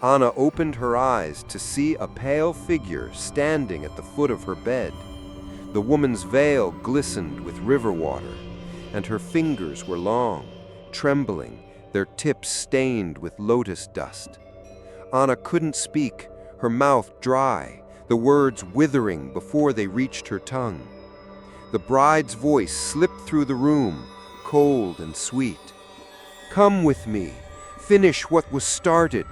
Anna opened her eyes to see a pale figure standing at the foot of her bed. The woman's veil glistened with river water, and her fingers were long, trembling, their tips stained with lotus dust. Anna couldn't speak, her mouth dry, the words withering before they reached her tongue. The bride's voice slipped through the room, cold and sweet. "Come with me, finish what was started.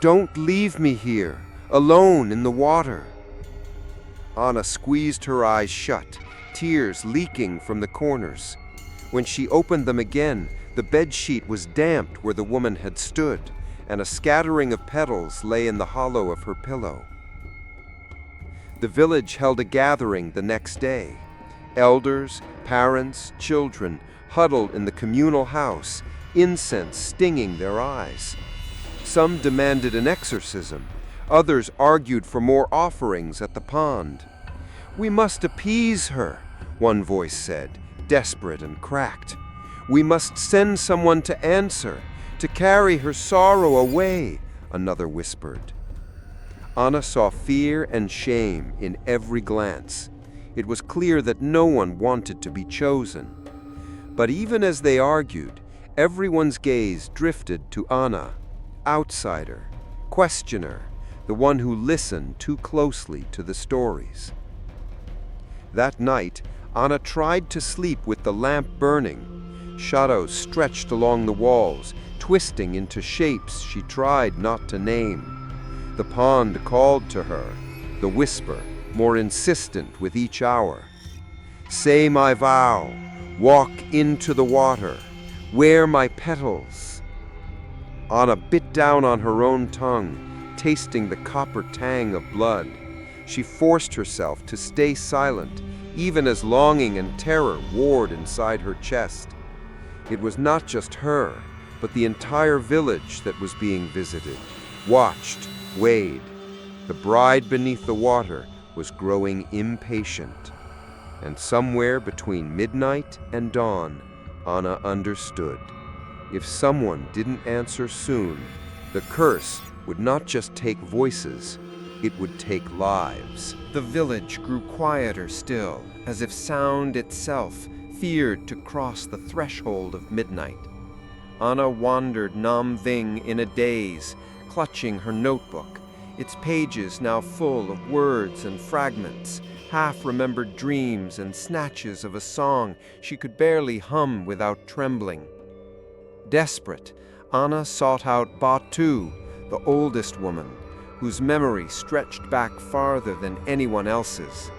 Don't leave me here, alone in the water." Anna squeezed her eyes shut, tears leaking from the corners. When she opened them again, the bedsheet was damped where the woman had stood, and a scattering of petals lay in the hollow of her pillow. The village held a gathering the next day. Elders, parents, children huddled in the communal house, incense stinging their eyes. Some demanded an exorcism. Others argued for more offerings at the pond. "We must appease her," one voice said, desperate and cracked. "We must send someone to answer, to carry her sorrow away," another whispered. Anna saw fear and shame in every glance. It was clear that no one wanted to be chosen. But even as they argued, everyone's gaze drifted to Anna, outsider, questioner, the one who listened too closely to the stories. That night, Anna tried to sleep with the lamp burning. Shadows stretched along the walls, twisting into shapes she tried not to name. The pond called to her, the whisper more insistent with each hour. "Say my vow, walk into the water, wear my petals." Anna bit down on her own tongue, tasting the copper tang of blood. She forced herself to stay silent, even as longing and terror warred inside her chest. It was not just her, but the entire village that was being visited, watched, weighed. The bride beneath the water was growing impatient. And somewhere between midnight and dawn, Anna understood. If someone didn't answer soon, the curse would not just take voices, it would take lives. The village grew quieter still, as if sound itself feared to cross the threshold of midnight. Anna wandered Nam Ving in a daze, clutching her notebook, its pages now full of words and fragments, half-remembered dreams and snatches of a song she could barely hum without trembling. Desperate, Anna sought out Batu, the oldest woman, whose memory stretched back farther than anyone else's.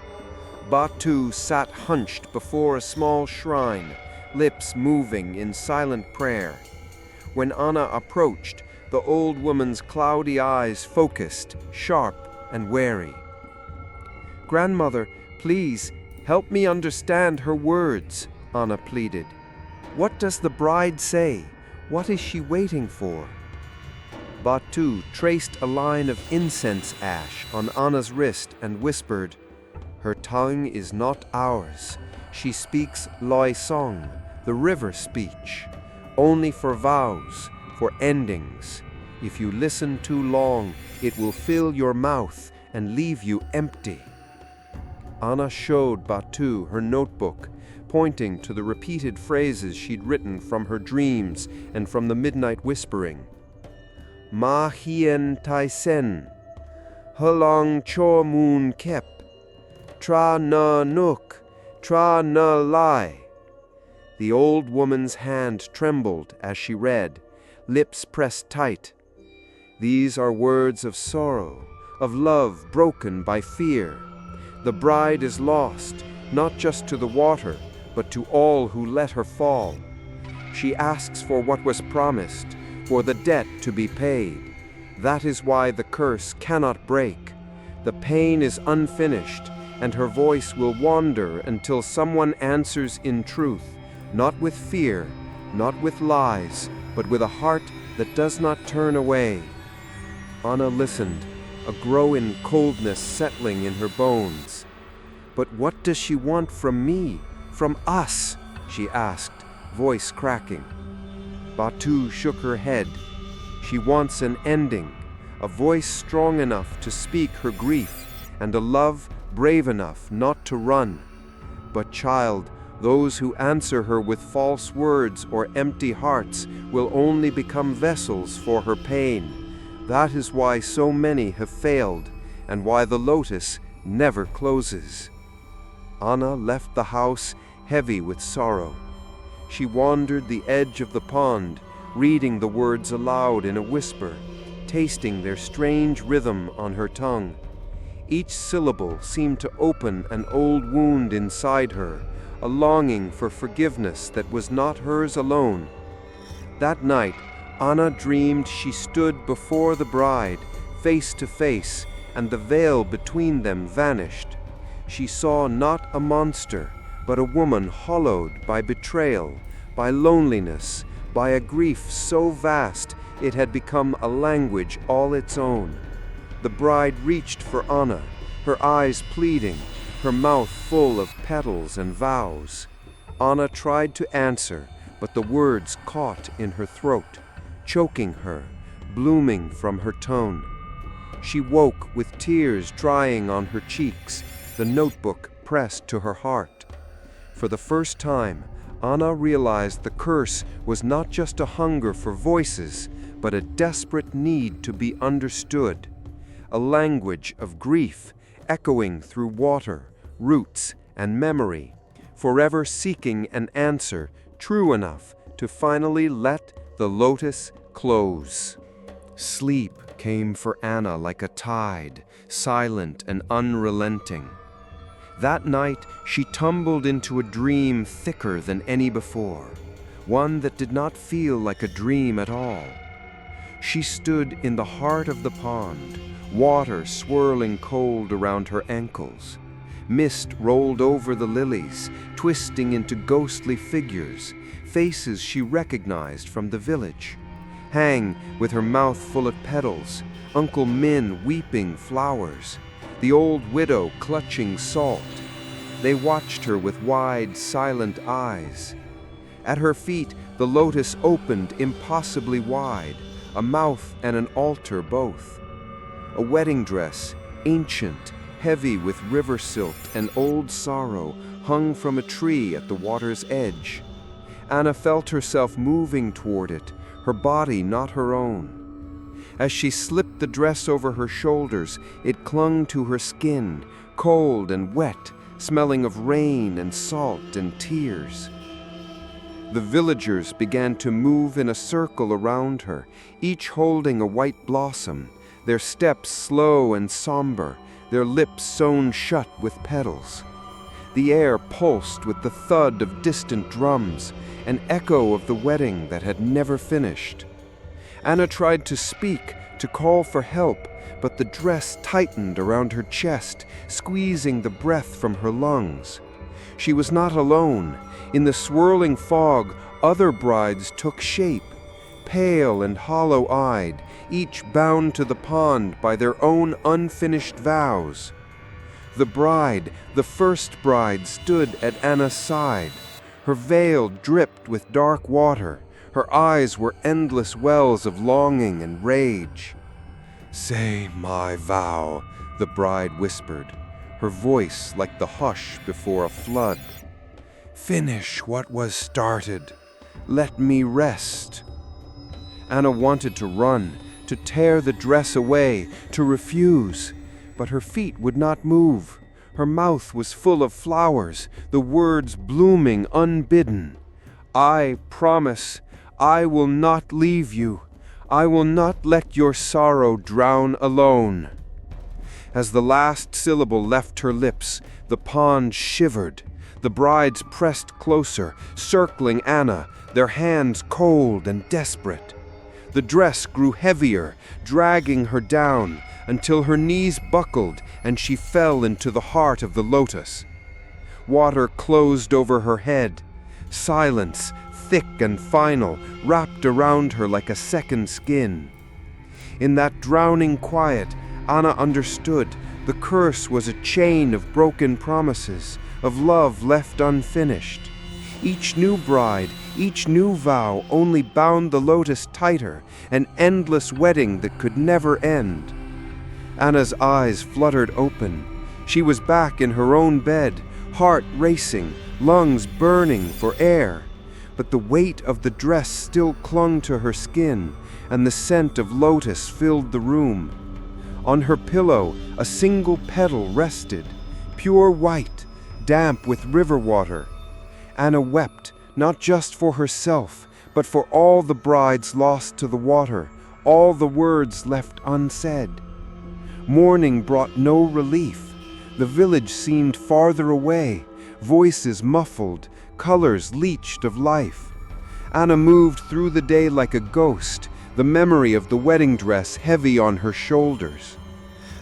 Batu sat hunched before a small shrine, lips moving in silent prayer. When Anna approached, the old woman's cloudy eyes focused, sharp and wary. "Grandmother, please, help me understand her words," Anna pleaded. "What does the bride say? What is she waiting for?" Batu traced a line of incense ash on Anna's wrist and whispered, "Her tongue is not ours. She speaks Loi Song, the river speech, only for vows, for endings. If you listen too long, it will fill your mouth and leave you empty." Anna showed Batu her notebook, pointing to the repeated phrases she'd written from her dreams and from the midnight whispering. "Ma hien tai sen, Hulong cho moon kep, tra na nuk, tra na lai." The old woman's hand trembled as she read, lips pressed tight. These are words of sorrow, of love broken by fear. The bride is lost, not just to the water, but to all who let her fall. She asks for what was promised, for the debt to be paid. That is why the curse cannot break. The pain is unfinished, and her voice will wander until someone answers in truth, not with fear, not with lies, but with a heart that does not turn away. Anna listened, a growing coldness settling in her bones. "But what does she want from me, from us?" she asked, voice cracking. Batu shook her head. "She wants an ending, a voice strong enough to speak her grief, and a love brave enough not to run. But child, those who answer her with false words or empty hearts will only become vessels for her pain. That is why so many have failed, and why the lotus never closes." Anna left the house heavy with sorrow. She wandered the edge of the pond, reading the words aloud in a whisper, tasting their strange rhythm on her tongue. Each syllable seemed to open an old wound inside her, a longing for forgiveness that was not hers alone. That night, Anna dreamed she stood before the bride, face to face, and the veil between them vanished. She saw not a monster, but a woman hollowed by betrayal, by loneliness, by a grief so vast it had become a language all its own. The bride reached for Anna, her eyes pleading, her mouth full of petals and vows. Anna tried to answer, but the words caught in her throat, choking her, blooming from her tone. She woke with tears drying on her cheeks, the notebook pressed to her heart. For the first time, Anna realized the curse was not just a hunger for voices, but a desperate need to be understood. A language of grief echoing through water, roots, and memory, forever seeking an answer true enough to finally let the lotus close. Sleep came for Anna like a tide, silent and unrelenting. That night, she tumbled into a dream thicker than any before, one that did not feel like a dream at all. She stood in the heart of the pond, water swirling cold around her ankles. Mist rolled over the lilies, twisting into ghostly figures, faces she recognized from the village. Hang, with her mouth full of petals, Uncle Min weeping flowers, the old widow clutching salt. They watched her with wide, silent eyes. At her feet, the lotus opened impossibly wide, a mouth and an altar both. A wedding dress, ancient, heavy with river silt and old sorrow, hung from a tree at the water's edge. Anna felt herself moving toward it, her body not her own. As she slipped the dress over her shoulders, it clung to her skin, cold and wet, smelling of rain and salt and tears. The villagers began to move in a circle around her, each holding a white blossom, their steps slow and somber, their lips sewn shut with petals. The air pulsed with the thud of distant drums, an echo of the wedding that had never finished. Anna tried to speak, to call for help, but the dress tightened around her chest, squeezing the breath from her lungs. She was not alone. In the swirling fog, other brides took shape, pale and hollow-eyed, each bound to the pond by their own unfinished vows. The bride, the first bride, stood at Anna's side. Her veil dripped with dark water. Her eyes were endless wells of longing and rage. "Say my vow," the bride whispered, her voice like the hush before a flood. "Finish what was started. Let me rest." Anna wanted to run, to tear the dress away, to refuse, but her feet would not move. Her mouth was full of flowers, the words blooming unbidden. "I promise, I will not leave you. I will not let your sorrow drown alone." As the last syllable left her lips, the pond shivered. The brides pressed closer, circling Anna, their hands cold and desperate. The dress grew heavier, dragging her down, until her knees buckled and she fell into the heart of the lotus. Water closed over her head. Silence, thick and final, wrapped around her like a second skin. In that drowning quiet, Anna understood the curse was a chain of broken promises, of love left unfinished. Each new bride, each new vow only bound the lotus tighter, an endless wedding that could never end. Anna's eyes fluttered open. She was back in her own bed, heart racing, lungs burning for air. But the weight of the dress still clung to her skin, and the scent of lotus filled the room. On her pillow, a single petal rested, pure white, damp with river water. Anna wept, not just for herself, but for all the brides lost to the water, all the words left unsaid. Mourning brought no relief. The village seemed farther away. voices muffled, colors leached of life. Anna moved through the day like a ghost, the memory of the wedding dress heavy on her shoulders.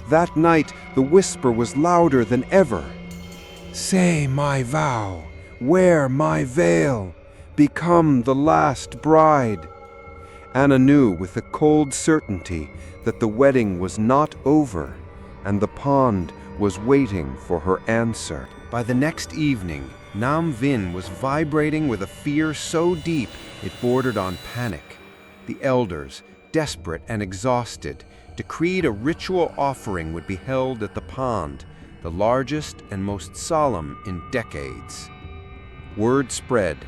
That night, the whisper was louder than ever. "Say my vow, wear my veil, become the last bride." Anna knew with a cold certainty that the wedding was not over, and the pond was waiting for her answer. By the next evening, Nam Vin was vibrating with a fear so deep it bordered on panic. The elders, desperate and exhausted, decreed a ritual offering would be held at the pond, the largest and most solemn in decades. Word spread.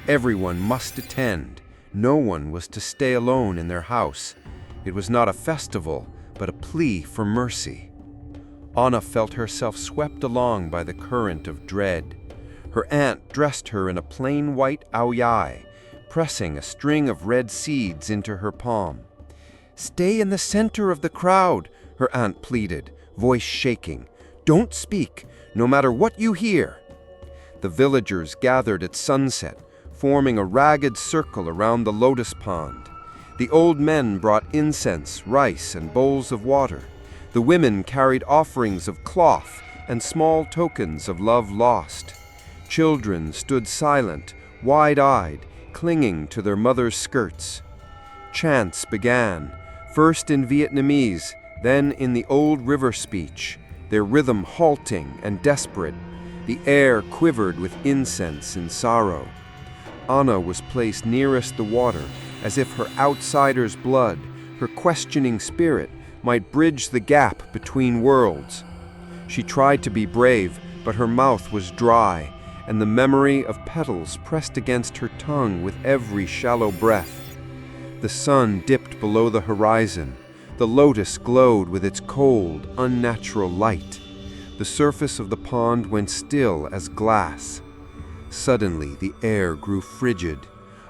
Everyone must attend. No one was to stay alone in their house. It was not a festival, but a plea for mercy. Anna felt herself swept along by the current of dread. Her aunt dressed her in a plain white aoyai, pressing a string of red seeds into her palm. "Stay in the center of the crowd," her aunt pleaded, voice shaking. "Don't speak, no matter what you hear." The villagers gathered at sunset, forming a ragged circle around the lotus pond. The old men brought incense, rice, and bowls of water. The women carried offerings of cloth and small tokens of love lost. Children stood silent, wide-eyed, clinging to their mothers' skirts. Chants began, first in Vietnamese, then in the old river speech, their rhythm halting and desperate. The air quivered with incense and sorrow. Anna was placed nearest the water, as if her outsider's blood, her questioning spirit, might bridge the gap between worlds. She tried to be brave, but her mouth was dry, and the memory of petals pressed against her tongue with every shallow breath. The sun dipped below the horizon. The lotus glowed with its cold, unnatural light. The surface of the pond went still as glass. Suddenly, the air grew frigid.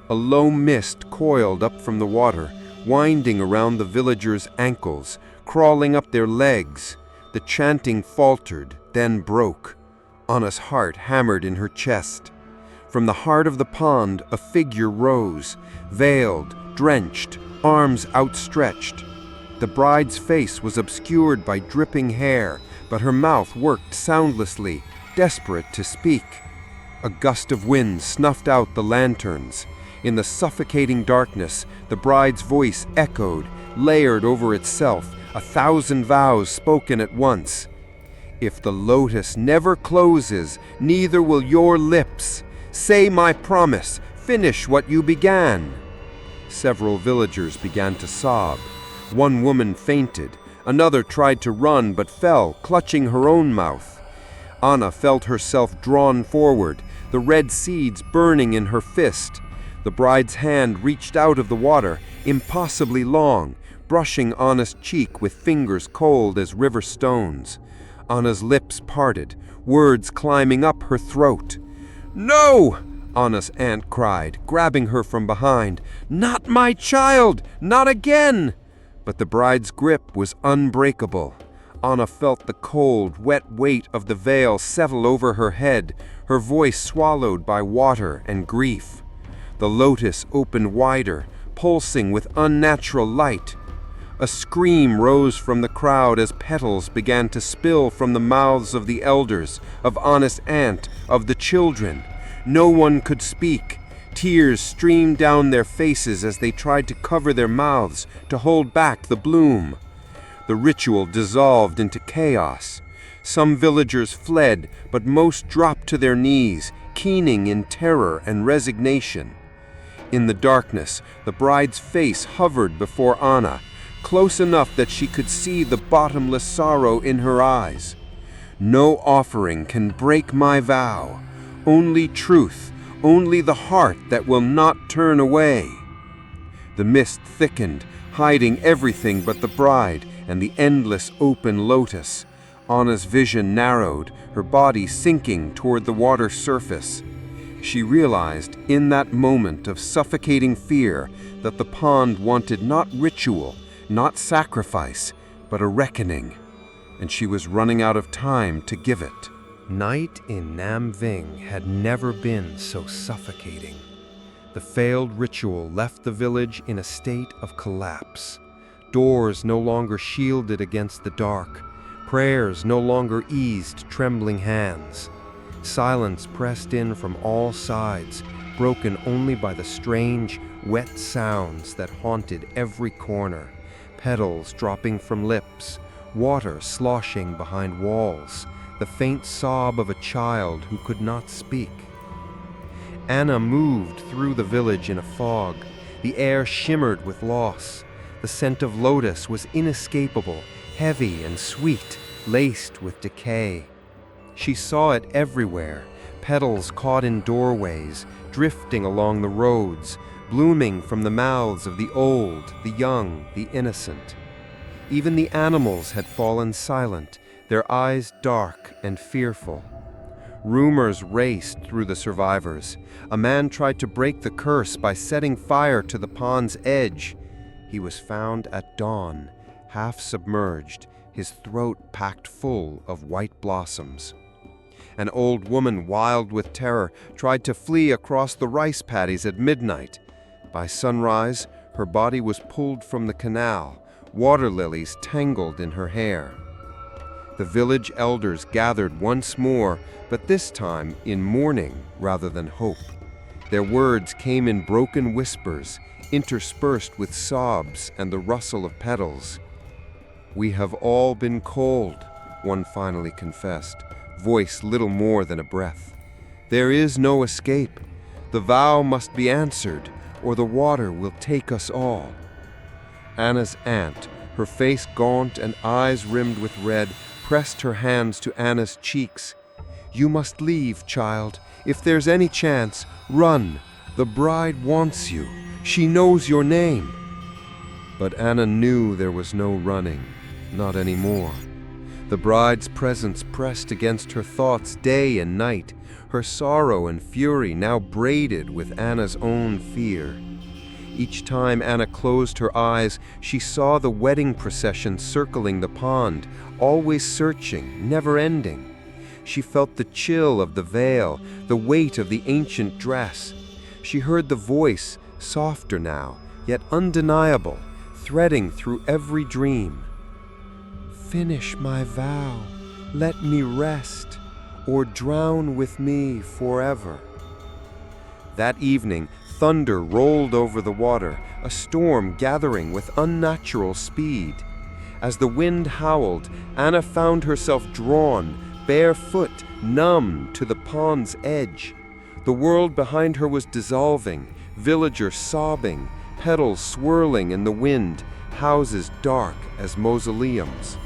A low mist coiled up from the water, winding around the villagers' ankles, crawling up their legs. The chanting faltered, then broke. Anna's heart hammered in her chest. From the heart of the pond, a figure rose, veiled, drenched, arms outstretched. The bride's face was obscured by dripping hair, but her mouth worked soundlessly, desperate to speak. A gust of wind snuffed out the lanterns. In the suffocating darkness, the bride's voice echoed, layered over itself, 1,000 vows spoken at once. "If the lotus never closes, neither will your lips. Say my promise, finish what you began." Several villagers began to sob. One woman fainted. Another tried to run but fell, clutching her own mouth. Anna felt herself drawn forward, the red seeds burning in her fist. The bride's hand reached out of the water, impossibly long, brushing Anna's cheek with fingers cold as river stones. Anna's lips parted, words climbing up her throat. "No!" Anna's aunt cried, grabbing her from behind. "Not my child! Not again!" But the bride's grip was unbreakable. Anna felt the cold, wet weight of the veil settle over her head, her voice swallowed by water and grief. The lotus opened wider, pulsing with unnatural light. A scream rose from the crowd as petals began to spill from the mouths of the elders, of Anna's aunt, of the children. No one could speak. Tears streamed down their faces as they tried to cover their mouths, to hold back the bloom. The ritual dissolved into chaos. Some villagers fled, but most dropped to their knees, keening in terror and resignation. In the darkness, the bride's face hovered before Anna, close enough that she could see the bottomless sorrow in her eyes. "No offering can break my vow. Only truth, only the heart that will not turn away." The mist thickened, hiding everything but the bride and the endless open lotus. Anna's vision narrowed, her body sinking toward the water's surface. She realized in that moment of suffocating fear that the pond wanted not ritual, not sacrifice, but a reckoning, and she was running out of time to give it. Night in Nam Ving had never been so suffocating. The failed ritual left the village in a state of collapse. Doors no longer shielded against the dark. Prayers no longer eased trembling hands. Silence pressed in from all sides, broken only by the strange, wet sounds that haunted every corner. Petals dropping from lips, water sloshing behind walls, the faint sob of a child who could not speak. Anna moved through the village in a fog. The air shimmered with loss. The scent of lotus was inescapable, heavy and sweet, laced with decay. She saw it everywhere, petals caught in doorways, drifting along the roads, blooming from the mouths of the old, the young, the innocent. Even the animals had fallen silent, their eyes dark and fearful. Rumors raced through the survivors. A man tried to break the curse by setting fire to the pond's edge. He was found at dawn, half submerged, his throat packed full of white blossoms. An old woman, wild with terror, tried to flee across the rice paddies at midnight. By sunrise, her body was pulled from the canal, water lilies tangled in her hair. The village elders gathered once more, but this time in mourning rather than hope. Their words came in broken whispers, interspersed with sobs and the rustle of petals. "We have all been cold," one finally confessed, voice little more than a breath. "There is no escape. The vow must be answered, or the water will take us all." Anna's aunt, her face gaunt and eyes rimmed with red, pressed her hands to Anna's cheeks. "You must leave, child. If there's any chance, run. The bride wants you. She knows your name." But Anna knew there was no running, not anymore. The bride's presence pressed against her thoughts day and night, her sorrow and fury now braided with Anna's own fear. Each time Anna closed her eyes, she saw the wedding procession circling the pond, always searching, never ending. She felt the chill of the veil, the weight of the ancient dress. She heard the voice, softer now, yet undeniable, threading through every dream. "Finish my vow, let me rest, or drown with me forever." That evening, thunder rolled over the water, a storm gathering with unnatural speed. As the wind howled, Anna found herself drawn, barefoot, numb, to the pond's edge. The world behind her was dissolving, villagers sobbing, petals swirling in the wind, houses dark as mausoleums.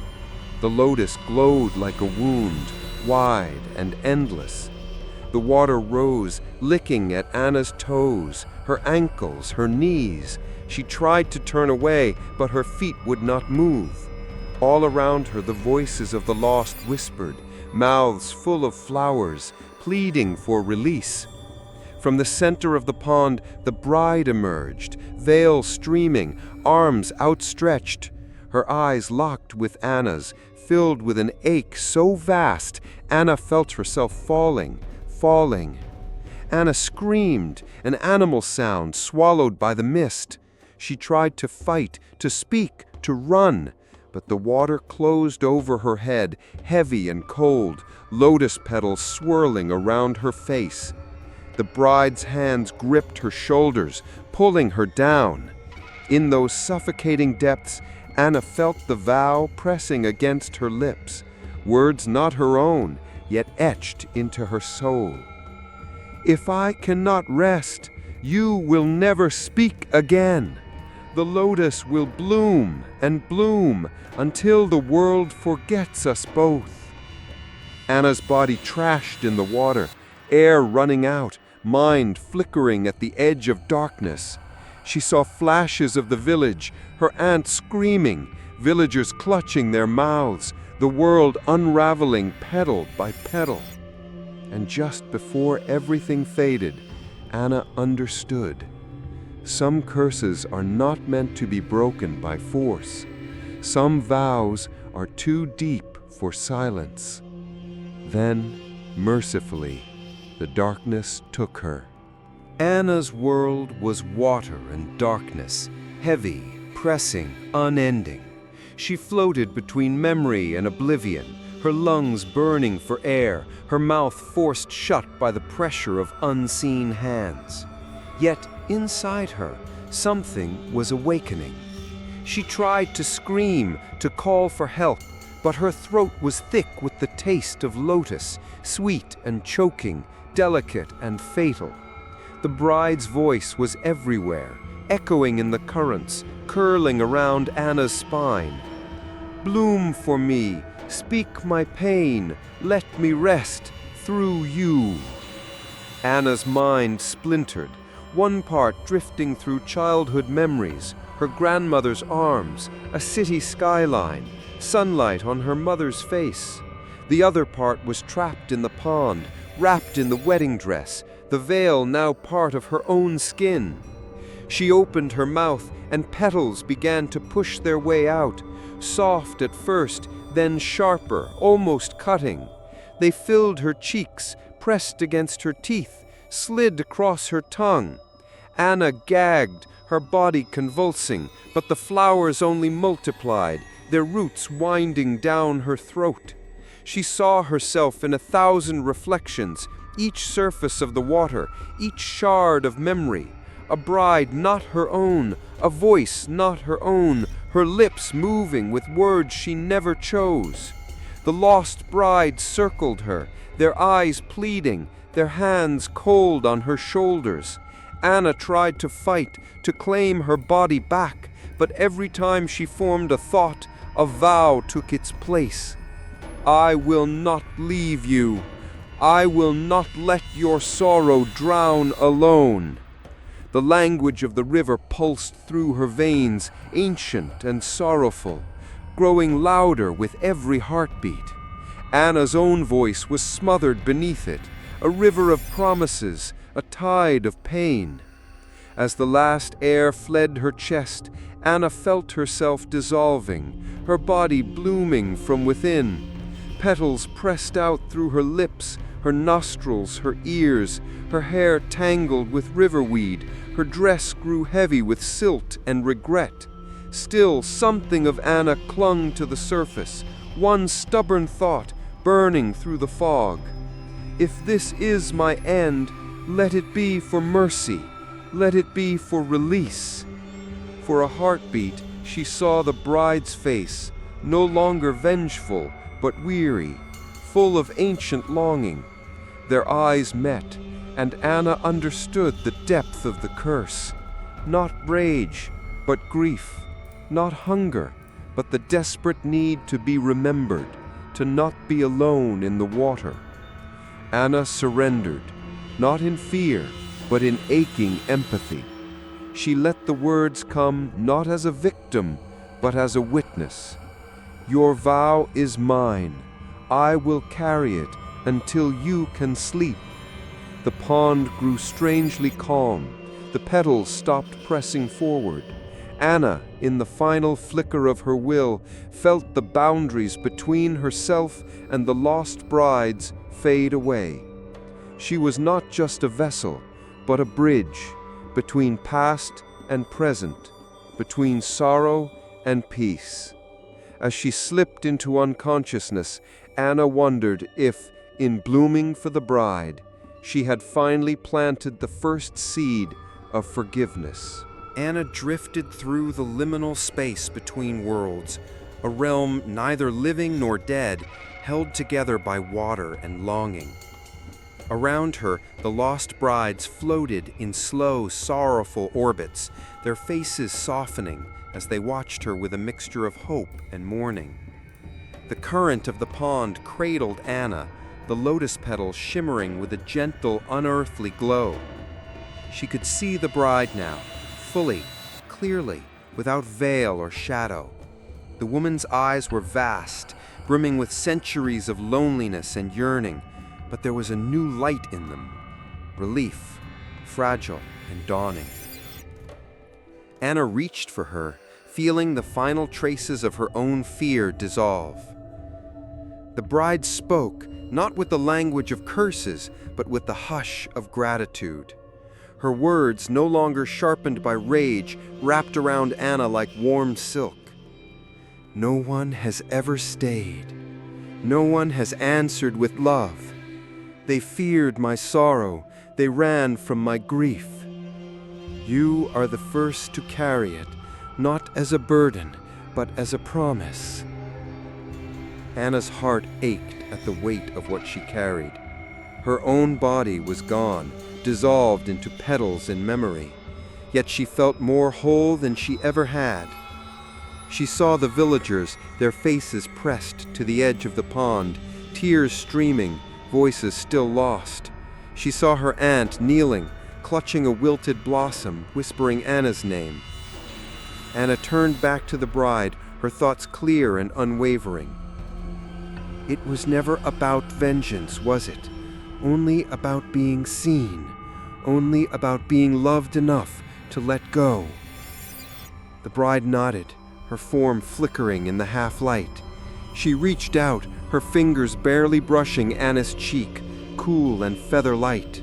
The lotus glowed like a wound, wide and endless. The water rose, licking at Anna's toes, her ankles, her knees. She tried to turn away, but her feet would not move. All around her the voices of the lost whispered, mouths full of flowers, pleading for release. From the center of the pond, the bride emerged, veil streaming, arms outstretched. Her eyes locked with Anna's, filled with an ache so vast, Anna felt herself falling. Anna screamed, an animal sound swallowed by the mist. She tried to fight, to speak, to run, but the water closed over her head, heavy and cold, lotus petals swirling around her face. The bride's hands gripped her shoulders, pulling her down. In those suffocating depths, Anna felt the vow pressing against her lips, words not her own, yet etched into her soul. "If I cannot rest, you will never speak again. The lotus will bloom and bloom until the world forgets us both." Anna's body trashed in the water, air running out, mind flickering at the edge of darkness. She saw flashes of the village, her aunt screaming, villagers clutching their mouths, the world unraveling petal by petal. And just before everything faded, Anna understood. Some curses are not meant to be broken by force. Some vows are too deep for silence. Then Mercifully, the darkness took her. Anna's world was water and darkness, heavy, pressing, unending. She floated between memory and oblivion, her lungs burning for air, her mouth forced shut by the pressure of unseen hands. Yet inside her, something was awakening. She tried to scream, to call for help, but her throat was thick with the taste of lotus, sweet and choking, delicate and fatal. The bride's voice was everywhere, echoing in the currents, curling around Anna's spine. Bloom for me, speak my pain, let me rest through you. Anna's mind splintered, one part drifting through childhood memories, her grandmother's arms, a city skyline, sunlight on her mother's face. The other part was trapped in the pond, wrapped in the wedding dress, the veil now part of her own skin. She opened her mouth, and petals began to push their way out, soft at first, then sharper, almost cutting. They filled her cheeks, pressed against her teeth, slid across her tongue. Anna gagged, her body convulsing, but the flowers only multiplied, their roots winding down her throat. She saw herself in 1,000 reflections, each surface of the water, each shard of memory. A bride not her own, a voice not her own, her lips moving with words she never chose. The lost bride circled her, their eyes pleading, their hands cold on her shoulders. Anna tried to fight, to claim her body back, but every time she formed a thought, a vow took its place. I will not leave you. I will not let your sorrow drown alone. The language of the river pulsed through her veins, ancient and sorrowful, growing louder with every heartbeat. Anna's own voice was smothered beneath it, a river of promises, a tide of pain. As the last air fled her chest, Anna felt herself dissolving, her body blooming from within. Petals pressed out through her lips, her nostrils, her ears, her hair tangled with riverweed, her dress grew heavy with silt and regret. Still, something of Anna clung to the surface, one stubborn thought burning through the fog. If this is my end, let it be for mercy, let it be for release. For a heartbeat, she saw the bride's face, no longer vengeful, but weary, full of ancient longing. Their eyes met, and Anna understood the depth of the curse. Not rage, but grief. Not hunger, but the desperate need to be remembered, to not be alone in the water. Anna surrendered, not in fear, but in aching empathy. She let the words come not as a victim, but as a witness. Your vow is mine. I will carry it until you can sleep. The pond grew strangely calm. The petals stopped pressing forward. Anna, in the final flicker of her will, felt the boundaries between herself and the lost brides fade away. She was not just a vessel, but a bridge between past and present, between sorrow and peace. As she slipped into unconsciousness, Anna wondered if, in blooming for the bride, she had finally planted the first seed of forgiveness. Anna drifted through the liminal space between worlds, a realm neither living nor dead, held together by water and longing. Around her, the lost brides floated in slow, sorrowful orbits, their faces softening as they watched her with a mixture of hope and mourning. The current of the pond cradled Anna, the lotus petals shimmering with a gentle, unearthly glow. She could see the bride now, fully, clearly, without veil or shadow. The woman's eyes were vast, brimming with centuries of loneliness and yearning, but there was a new light in them, relief, fragile and dawning. Anna reached for her, feeling the final traces of her own fear dissolve. The bride spoke, not with the language of curses, but with the hush of gratitude. Her words, no longer sharpened by rage, wrapped around Anna like warm silk. No one has ever stayed. No one has answered with love. They feared my sorrow. They ran from my grief. You are the first to carry it, not as a burden, but as a promise. Anna's heart ached at the weight of what she carried. Her own body was gone, dissolved into petals in memory, yet she felt more whole than she ever had. She saw the villagers, their faces pressed to the edge of the pond, tears streaming, voices still lost. She saw her aunt kneeling, clutching a wilted blossom, whispering Anna's name. Anna turned back to the bride, her thoughts clear and unwavering. It was never about vengeance, was it? Only about being seen, only about being loved enough to let go. The bride nodded, her form flickering in the half-light. She reached out, her fingers barely brushing Anna's cheek, cool and feather-light.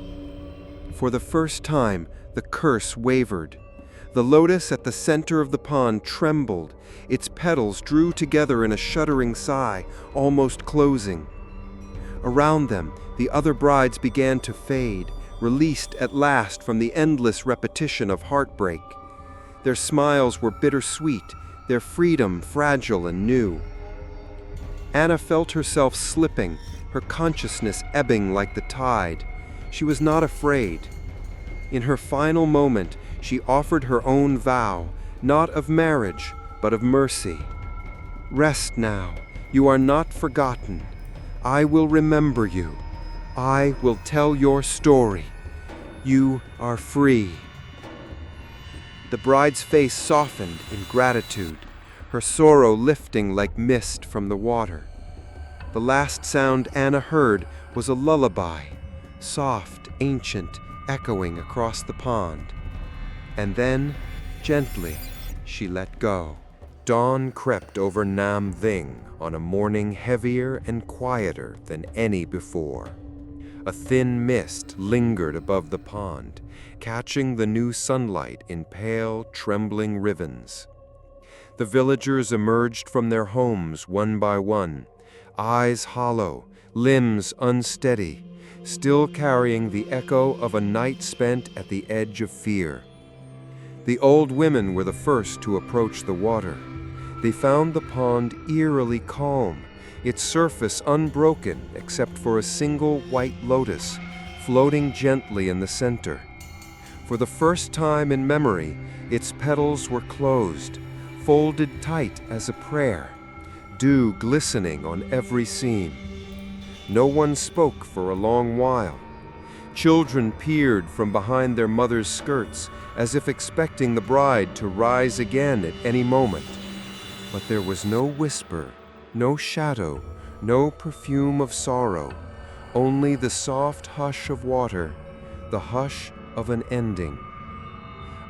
For the first time, the curse wavered. The lotus at the center of the pond trembled. Its petals drew together in a shuddering sigh, almost closing. Around them, the other brides began to fade, released at last from the endless repetition of heartbreak. Their smiles were bittersweet, their freedom fragile and new. Anna felt herself slipping, her consciousness ebbing like the tide. She was not afraid. In her final moment, she offered her own vow, not of marriage, but of mercy. Rest now. You are not forgotten. I will remember you. I will tell your story. You are free. The bride's face softened in gratitude, her sorrow lifting like mist from the water. The last sound Anna heard was a lullaby, soft, ancient, echoing across the pond. And then, gently, she let go. Dawn crept over Nam Ving on a morning heavier and quieter than any before. A thin mist lingered above the pond, catching the new sunlight in pale, trembling ribbons. The villagers emerged from their homes one by one, eyes hollow, limbs unsteady, still carrying the echo of a night spent at the edge of fear. The old women were the first to approach the water. They found the pond eerily calm, its surface unbroken except for a single white lotus floating gently in the center. For the first time in memory, its petals were closed, folded tight as a prayer, dew glistening on every seam. No one spoke for a long while. Children peered from behind their mothers' skirts as if expecting the bride to rise again at any moment. But there was no whisper, no shadow, no perfume of sorrow, only the soft hush of water, the hush of an ending.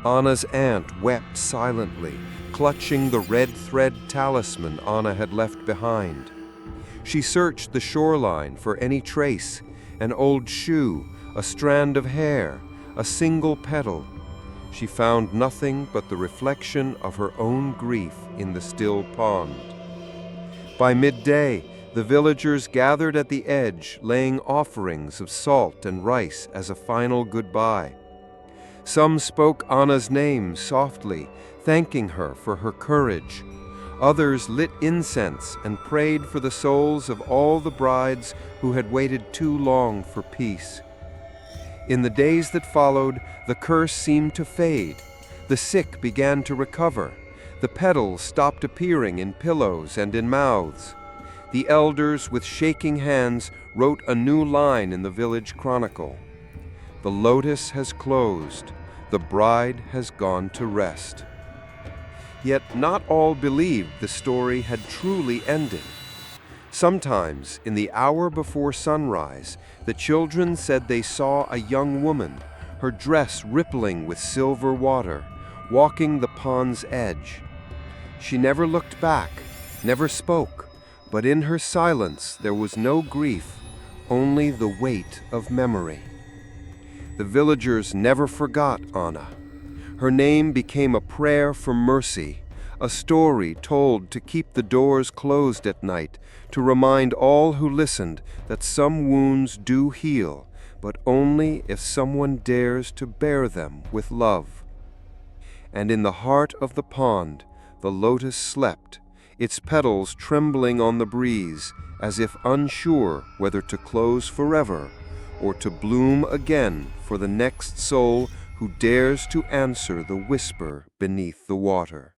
Anna's aunt wept silently, clutching the red thread talisman Anna had left behind. She searched the shoreline for any trace, an old shoe, a strand of hair, a single petal. She found nothing but the reflection of her own grief in the still pond. By midday, the villagers gathered at the edge, laying offerings of salt and rice as a final goodbye. Some spoke Anna's name softly, thanking her for her courage. Others lit incense and prayed for the souls of all the brides who had waited too long for peace. In the days that followed, the curse seemed to fade. The sick began to recover. The petals stopped appearing in pillows and in mouths. The elders, with shaking hands, wrote a new line in the village chronicle. The lotus has closed. The bride has gone to rest. Yet not all believed the story had truly ended. Sometimes, in the hour before sunrise, the children said they saw a young woman, her dress rippling with silver water, walking the pond's edge. She never looked back, never spoke, but in her silence there was no grief, only the weight of memory. The villagers never forgot Anna. Her name became a prayer for mercy, a story told to keep the doors closed at night, to remind all who listened that some wounds do heal, but only if someone dares to bear them with love. And in the heart of the pond, the lotus slept, its petals trembling on the breeze, as if unsure whether to close forever or to bloom again for the next soul who dares to answer the whisper beneath the water.